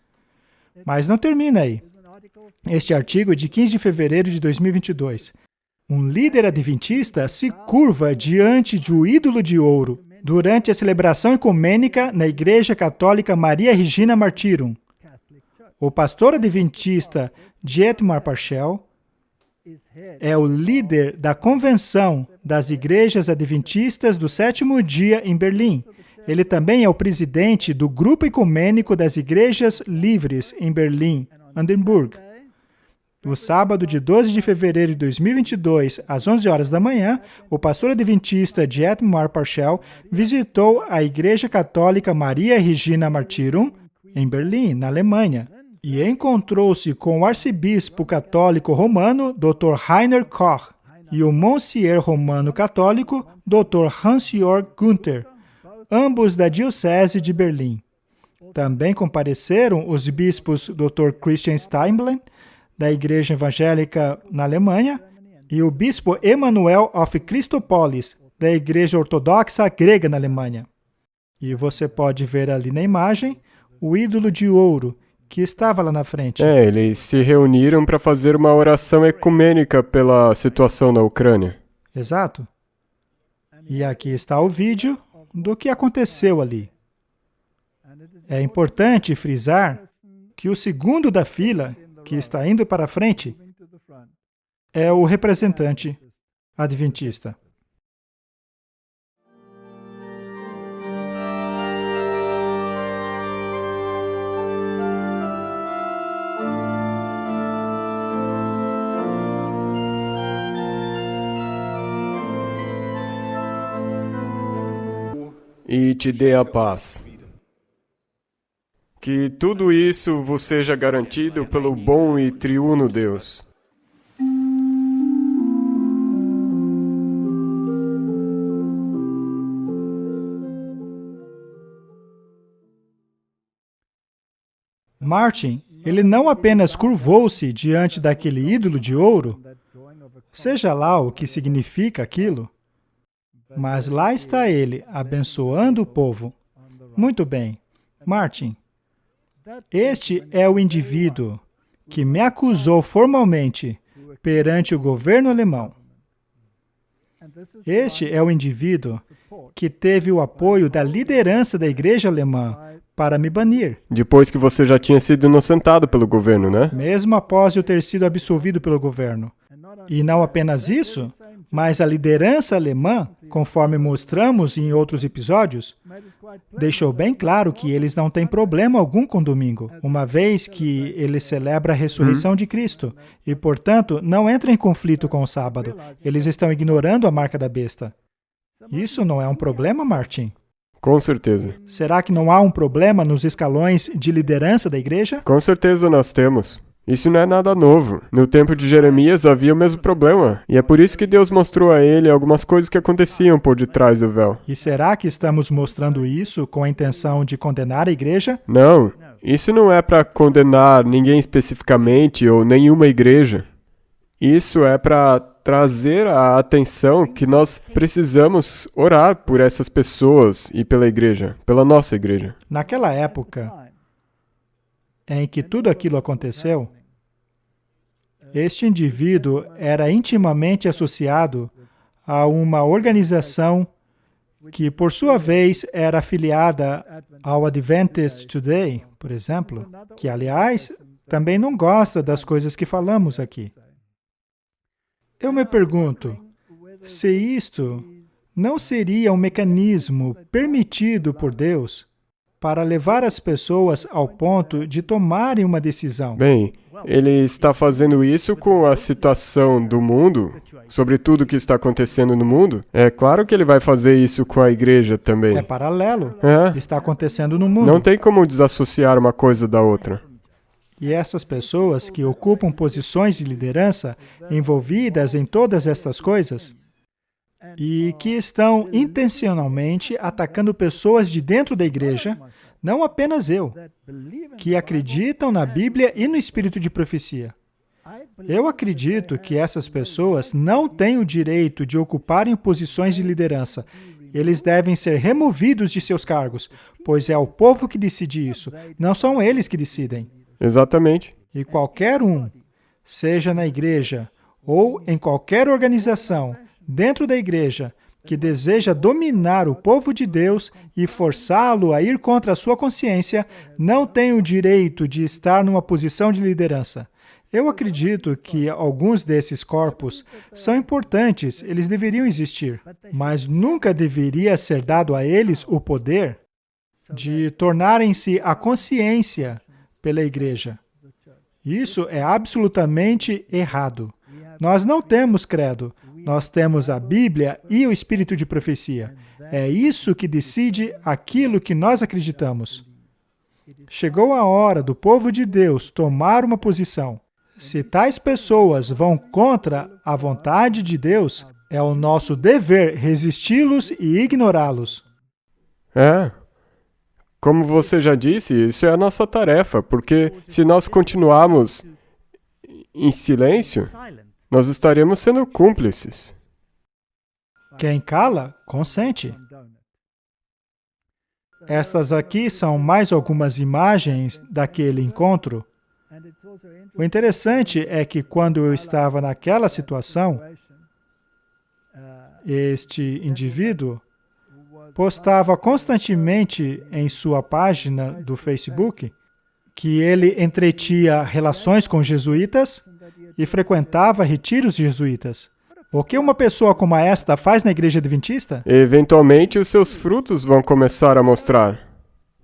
Mas não termina aí. Este artigo é de 15 de fevereiro de 2022. Um líder adventista se curva diante de um ídolo de ouro durante a celebração ecumênica na Igreja Católica Maria Regina Martyrum. O pastor adventista Dietmar Peschel é o líder da Convenção das Igrejas Adventistas do Sétimo Dia em Berlim. Ele também é o presidente do Grupo Ecumênico das Igrejas Livres em Berlim, Brandenburg. No sábado de 12 de fevereiro de 2022, às 11 horas da manhã, o pastor adventista Dietmar Peschel visitou a Igreja Católica Maria Regina Martyrum, em Berlim, na Alemanha, e encontrou-se com o arcebispo católico romano, Dr. Rainer Koch, e o Monsieur romano católico, Dr. Hans-Jürg Günther, ambos da Diocese de Berlim. Também compareceram os bispos Dr. Christian Steinblen, da Igreja Evangélica na Alemanha, e o bispo Emanuel of Christopolis, da Igreja Ortodoxa Grega na Alemanha. E você pode ver ali na imagem o ídolo de ouro que estava lá na frente. Eles se reuniram para fazer uma oração ecumênica pela situação na Ucrânia. Exato. E aqui está o vídeo do que aconteceu ali. É importante frisar que o segundo da fila, que está indo para a frente, é o representante adventista. E te dê a paz. Que tudo isso vos seja garantido pelo bom e triuno Deus. Martin, ele não apenas curvou-se diante daquele ídolo de ouro, seja lá o que significa aquilo, mas lá está ele, abençoando o povo. Muito bem, Martin, este é o indivíduo que me acusou formalmente perante o governo alemão. Este é o indivíduo que teve o apoio da liderança da igreja alemã para me banir, Depois que você já tinha sido inocentado pelo governo, né? mesmo após eu ter sido absolvido pelo governo. E não apenas isso, mas a liderança alemã, conforme mostramos em outros episódios, deixou bem claro que eles não têm problema algum com domingo, uma vez que ele celebra a ressurreição de Cristo e, portanto, não entra em conflito com o sábado. Eles estão ignorando a marca da besta. Isso não é um problema, Martin? Com certeza. Será que não há um problema nos escalões de liderança da igreja? Com certeza nós temos. Isso não é nada novo. No tempo de Jeremias havia o mesmo problema. E é por isso que Deus mostrou a ele algumas coisas que aconteciam por detrás do véu. E será que estamos mostrando isso com a intenção de condenar a igreja? Não, isso não é para condenar ninguém especificamente ou nenhuma igreja. Isso é para trazer a atenção que nós precisamos orar por essas pessoas e pela igreja, pela nossa igreja. Naquela época em que tudo aquilo aconteceu, este indivíduo era intimamente associado a uma organização que, por sua vez, era afiliada ao Adventist Today, por exemplo, que, aliás, também não gosta das coisas que falamos aqui. Eu me pergunto, se isto não seria um mecanismo permitido por Deus para levar as pessoas ao ponto de tomarem uma decisão? Bem, ele está fazendo isso com a situação do mundo, sobre tudo que está acontecendo no mundo. É claro que ele vai fazer isso com a igreja também. É paralelo. É. Está acontecendo no mundo. Não tem como desassociar uma coisa da outra. E essas pessoas que ocupam posições de liderança envolvidas em todas estas coisas e que estão intencionalmente atacando pessoas de dentro da igreja, não apenas eu, que acreditam na Bíblia e no espírito de profecia. Eu acredito que essas pessoas não têm o direito de ocuparem posições de liderança. Eles devem ser removidos de seus cargos, pois é o povo que decide isso, não são eles que decidem. Exatamente. E qualquer um, seja na igreja ou em qualquer organização dentro da igreja, que deseja dominar o povo de Deus e forçá-lo a ir contra a sua consciência, não tem o direito de estar numa posição de liderança. Eu acredito que alguns desses corpos são importantes, eles deveriam existir, mas nunca deveria ser dado a eles o poder de tornarem-se a consciência pela igreja. Isso é absolutamente errado. Nós não temos credo, nós temos a Bíblia e o espírito de profecia. É isso que decide aquilo que nós acreditamos. Chegou a hora do povo de Deus tomar uma posição. Se tais pessoas vão contra a vontade de Deus, é o nosso dever resisti-los e ignorá-los. É. Como você já disse, isso é a nossa tarefa, porque se nós continuarmos em silêncio, nós estaremos sendo cúmplices. Quem cala, consente. Estas aqui são mais algumas imagens daquele encontro. O interessante é que quando eu estava naquela situação, este indivíduo postava constantemente em sua página do Facebook que ele entretinha relações com jesuítas e frequentava retiros jesuítas. O que uma pessoa como esta faz na igreja adventista? Eventualmente, os seus frutos vão começar a mostrar.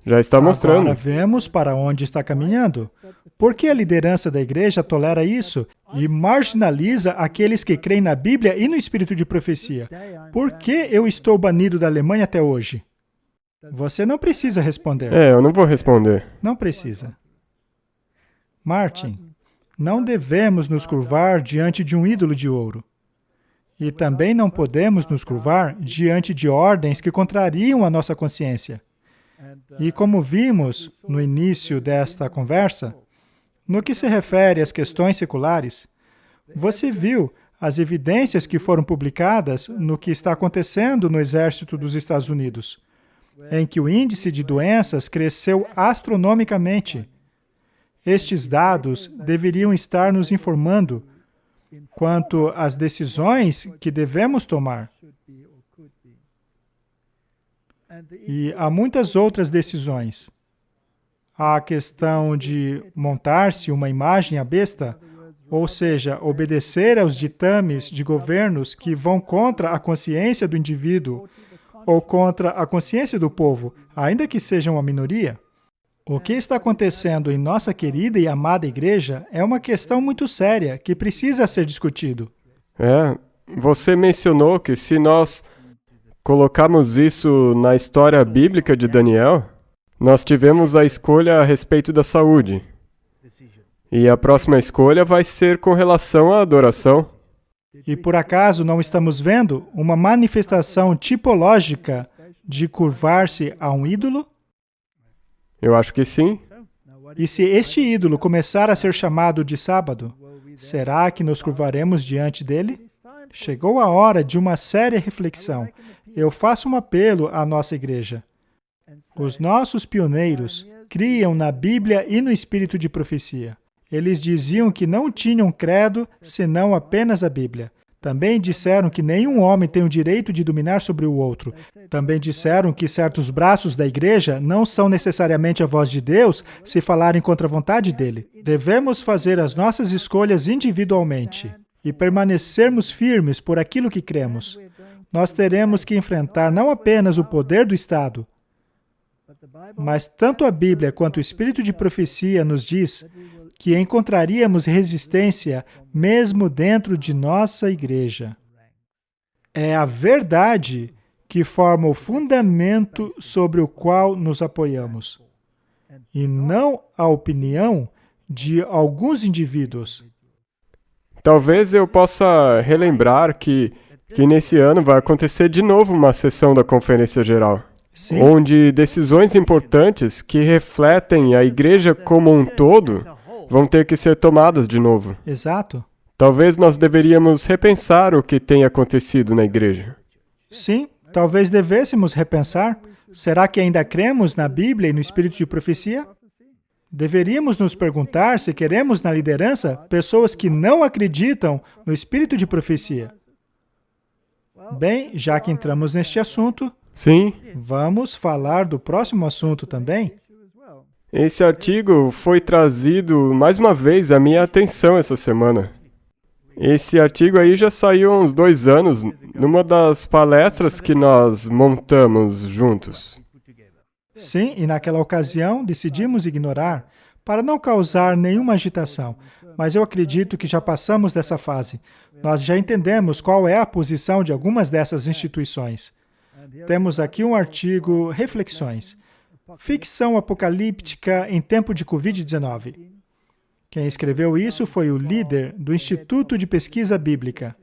Já está mostrando. Agora vemos para onde está caminhando. Por que a liderança da igreja tolera isso e marginaliza aqueles que creem na Bíblia e no espírito de profecia? Por que eu estou banido da Alemanha até hoje? Você não precisa responder. Eu não vou responder. Não precisa. Martin, não devemos nos curvar diante de um ídolo de ouro. E também não podemos nos curvar diante de ordens que contrariam a nossa consciência. E como vimos no início desta conversa, no que se refere às questões seculares, você viu as evidências que foram publicadas no que está acontecendo no exército dos Estados Unidos, em que o índice de doenças cresceu astronomicamente. Estes dados deveriam estar nos informando quanto às decisões que devemos tomar. E há muitas outras decisões. Há a questão de montar-se uma imagem à besta, ou seja, obedecer aos ditames de governos que vão contra a consciência do indivíduo ou contra a consciência do povo, ainda que sejam uma minoria. O que está acontecendo em nossa querida e amada igreja é uma questão muito séria que precisa ser discutido. Você mencionou que se nós colocarmos isso na história bíblica de Daniel, nós tivemos a escolha a respeito da saúde. E a próxima escolha vai ser com relação à adoração. E por acaso não estamos vendo uma manifestação tipológica de curvar-se a um ídolo? Eu acho que sim. E se este ídolo começar a ser chamado de sábado, será que nos curvaremos diante dele? Chegou a hora de uma séria reflexão. Eu faço um apelo à nossa igreja. Os nossos pioneiros criam na Bíblia e no espírito de profecia. Eles diziam que não tinham credo senão apenas a Bíblia. Também disseram que nenhum homem tem o direito de dominar sobre o outro. Também disseram que certos braços da igreja não são necessariamente a voz de Deus se falarem contra a vontade dele. Devemos fazer as nossas escolhas individualmente e permanecermos firmes por aquilo que cremos. Nós teremos que enfrentar não apenas o poder do Estado, mas tanto a Bíblia quanto o espírito de profecia nos diz que encontraríamos resistência mesmo dentro de nossa igreja. É a verdade que forma o fundamento sobre o qual nos apoiamos, e não a opinião de alguns indivíduos. Talvez eu possa relembrar que nesse ano vai acontecer de novo uma sessão da Conferência Geral. Sim. Onde decisões importantes que refletem a igreja como um todo vão ter que ser tomadas de novo. Exato. Talvez nós deveríamos repensar o que tem acontecido na igreja. Sim, talvez devêssemos repensar. Será que ainda cremos na Bíblia e no espírito de profecia? Deveríamos nos perguntar se queremos na liderança pessoas que não acreditam no espírito de profecia. Bem, já que entramos neste assunto, Sim. Vamos falar do próximo assunto também? Esse artigo foi trazido mais uma vez à minha atenção essa semana. Esse artigo aí já saiu há uns 2 anos, numa das palestras que nós montamos juntos. Sim, e naquela ocasião decidimos ignorar para não causar nenhuma agitação, mas eu acredito que já passamos dessa fase. Nós já entendemos qual é a posição de algumas dessas instituições. Temos aqui um artigo, Reflexões. Ficção apocalíptica em tempo de Covid-19. Quem escreveu isso foi o líder do Instituto de Pesquisa Bíblica.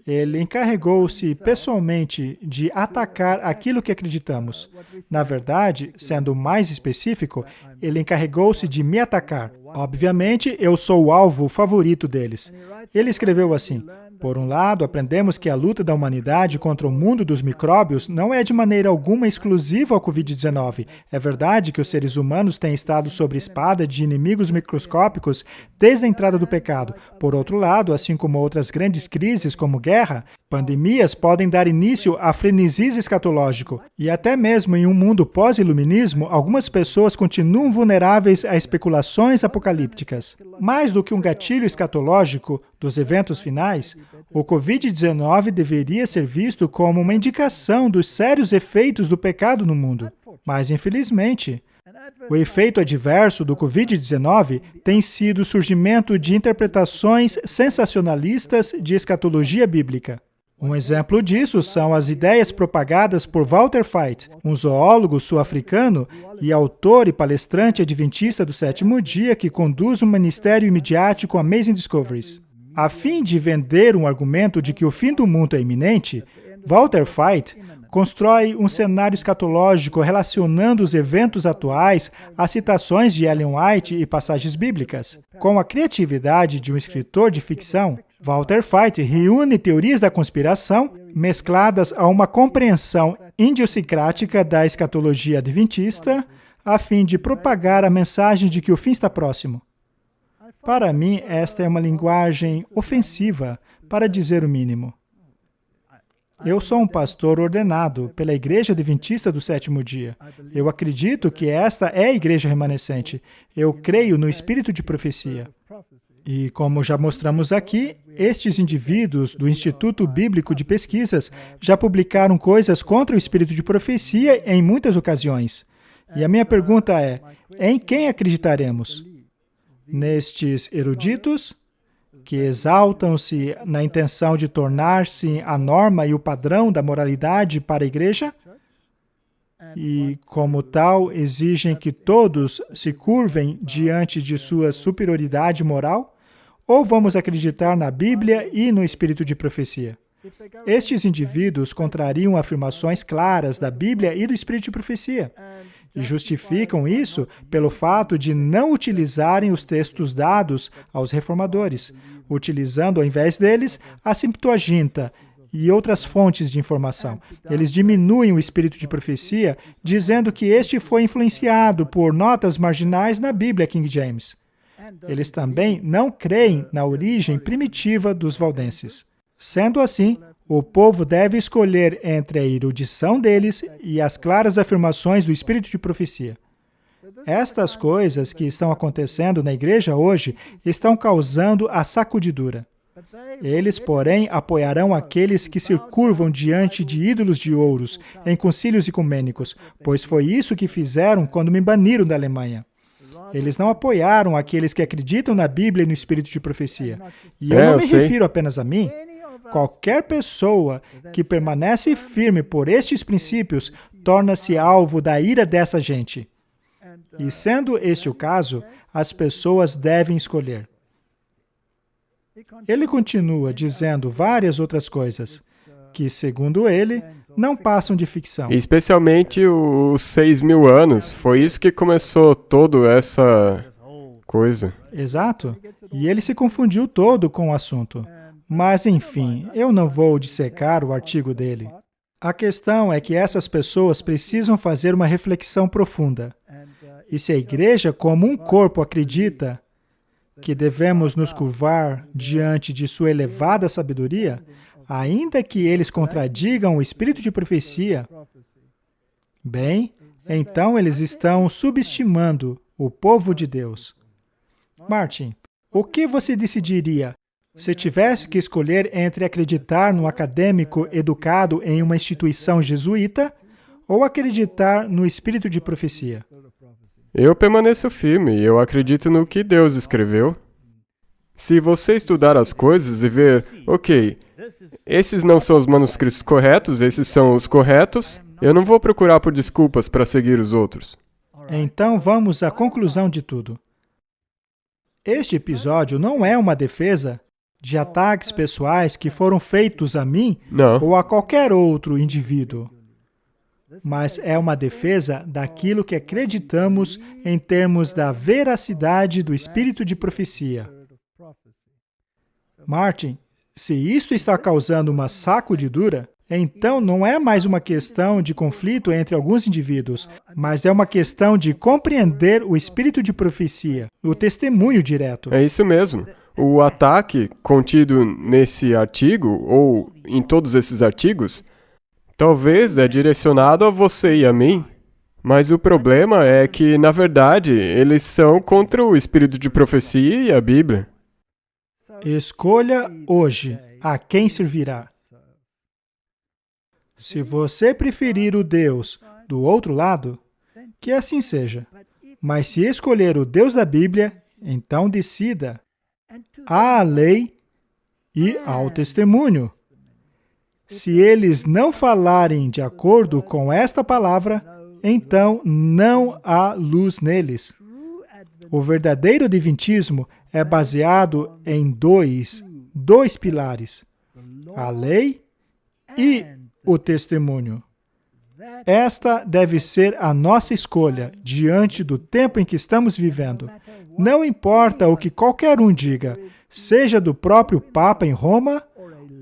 Ele encarregou-se pessoalmente de atacar aquilo que acreditamos. Na verdade, sendo mais específico, ele encarregou-se de me atacar. Obviamente, eu sou o alvo favorito deles. Ele escreveu assim: por um lado, aprendemos que a luta da humanidade contra o mundo dos micróbios não é de maneira alguma exclusiva ao Covid-19. É verdade que os seres humanos têm estado sob espada de inimigos microscópicos desde a entrada do pecado. Por outro lado, assim como outras grandes crises como guerra, pandemias podem dar início a frenesis escatológico. E até mesmo em um mundo pós-iluminismo, algumas pessoas continuam vulneráveis a especulações apocalípticas. Mais do que um gatilho escatológico dos eventos finais, o Covid-19 deveria ser visto como uma indicação dos sérios efeitos do pecado no mundo. Mas, infelizmente, o efeito adverso do Covid-19 tem sido o surgimento de interpretações sensacionalistas de escatologia bíblica. Um exemplo disso são as ideias propagadas por Walter Feit, um zoólogo sul-africano e autor e palestrante adventista do sétimo dia que conduz um ministério midiático Amazing Discoveries. A fim de vender um argumento de que o fim do mundo é iminente, Walter Feit constrói um cenário escatológico relacionando os eventos atuais a citações de Ellen White e passagens bíblicas. Com a criatividade de um escritor de ficção, Walter Feit reúne teorias da conspiração mescladas a uma compreensão idiosincrática da escatologia adventista a fim de propagar a mensagem de que o fim está próximo. Para mim, esta é uma linguagem ofensiva, para dizer o mínimo. Eu sou um pastor ordenado pela Igreja Adventista do Sétimo Dia. Eu acredito que esta é a Igreja remanescente. Eu creio no espírito de profecia. E, como já mostramos aqui, estes indivíduos do Instituto Bíblico de Pesquisas já publicaram coisas contra o espírito de profecia em muitas ocasiões. E a minha pergunta é, em quem acreditaremos? Nestes eruditos, que exaltam-se na intenção de tornar-se a norma e o padrão da moralidade para a igreja, e, como tal, exigem que todos se curvem diante de sua superioridade moral, ou vamos acreditar na Bíblia e no espírito de profecia? Estes indivíduos contrariam afirmações claras da Bíblia e do espírito de profecia, e justificam isso pelo fato de não utilizarem os textos dados aos reformadores, utilizando, ao invés deles, a Septuaginta e outras fontes de informação. Eles diminuem o espírito de profecia, dizendo que este foi influenciado por notas marginais na Bíblia King James. Eles também não creem na origem primitiva dos valdenses. Sendo assim, o povo deve escolher entre a erudição deles e as claras afirmações do espírito de profecia. Estas coisas que estão acontecendo na igreja hoje estão causando a sacudidura. Eles, porém, apoiarão aqueles que se curvam diante de ídolos de ouros em concílios ecumênicos, pois foi isso que fizeram quando me baniram da Alemanha. Eles não apoiaram aqueles que acreditam na Bíblia e no espírito de profecia. E eu não me refiro apenas a mim. Qualquer pessoa que permanece firme por estes princípios torna-se alvo da ira dessa gente. E sendo este o caso, as pessoas devem escolher. Ele continua dizendo várias outras coisas, que, segundo ele, não passam de ficção. Especialmente os 6.000 anos. Foi isso que começou toda essa coisa. Exato. E ele se confundiu todo com o assunto. Mas, enfim, eu não vou dissecar o artigo dele. A questão é que essas pessoas precisam fazer uma reflexão profunda. E se a igreja, como um corpo, acredita que devemos nos curvar diante de sua elevada sabedoria, ainda que eles contradigam o espírito de profecia, bem, então eles estão subestimando o povo de Deus. Martin, o que você decidiria se tivesse que escolher entre acreditar no acadêmico educado em uma instituição jesuíta ou acreditar no espírito de profecia? Eu permaneço firme, eu acredito no que Deus escreveu. Se você estudar as coisas e ver, ok, esses não são os manuscritos corretos, esses são os corretos, eu não vou procurar por desculpas para seguir os outros. Então vamos à conclusão de tudo. Este episódio não é uma defesa de ataques pessoais que foram feitos a mim ou a qualquer outro indivíduo, mas é uma defesa daquilo que acreditamos em termos da veracidade do espírito de profecia. Martin, se isto está causando uma sacudidura, então não é mais uma questão de conflito entre alguns indivíduos, mas é uma questão de compreender o espírito de profecia, o testemunho direto. É isso mesmo. O ataque contido nesse artigo, ou em todos esses artigos, talvez é direcionado a você e a mim, mas o problema é que, na verdade, eles são contra o espírito de profecia e a Bíblia. Escolha hoje a quem servirá. Se você preferir o Deus do outro lado, que assim seja. Mas se escolher o Deus da Bíblia, então decida. Há a lei e ao testemunho. Se eles não falarem de acordo com esta palavra, então não há luz neles. O verdadeiro adventismo é baseado em dois pilares: a lei e o testemunho. Esta deve ser a nossa escolha diante do tempo em que estamos vivendo. Não importa o que qualquer um diga, seja do próprio Papa em Roma,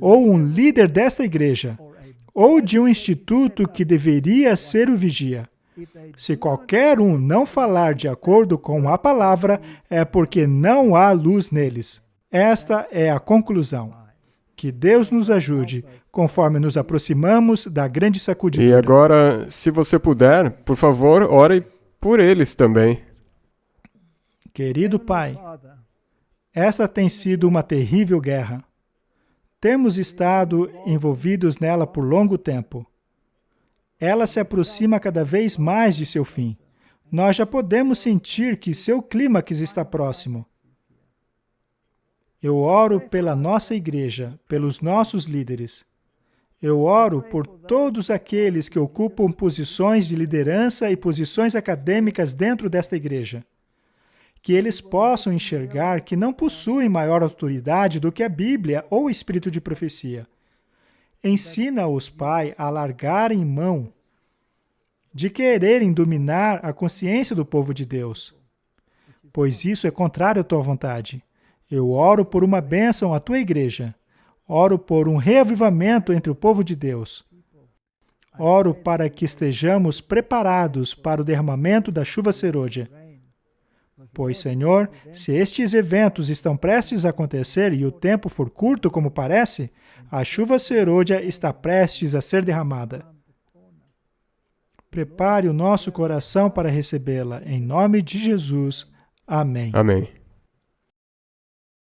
ou um líder desta igreja, ou de um instituto que deveria ser o vigia. Se qualquer um não falar de acordo com a palavra, é porque não há luz neles. Esta é a conclusão. Que Deus nos ajude, conforme nos aproximamos da grande sacudidura. E agora, se você puder, por favor, ore por eles também. Querido Pai, essa tem sido uma terrível guerra. Temos estado envolvidos nela por longo tempo. Ela se aproxima cada vez mais de seu fim. Nós já podemos sentir que seu clímax está próximo. Eu oro pela nossa igreja, pelos nossos líderes. Eu oro por todos aqueles que ocupam posições de liderança e posições acadêmicas dentro desta igreja. Que eles possam enxergar que não possuem maior autoridade do que a Bíblia ou o Espírito de profecia. Ensina-os, Pai, a largarem mão de quererem dominar a consciência do povo de Deus, pois isso é contrário à tua vontade. Eu oro por uma bênção à tua igreja. Oro por um reavivamento entre o povo de Deus. Oro para que estejamos preparados para o derramamento da chuva serôdia. Pois, Senhor, se estes eventos estão prestes a acontecer e o tempo for curto como parece, a chuva serôdia está prestes a ser derramada. Prepare o nosso coração para recebê-la. Em nome de Jesus. Amém. Amém.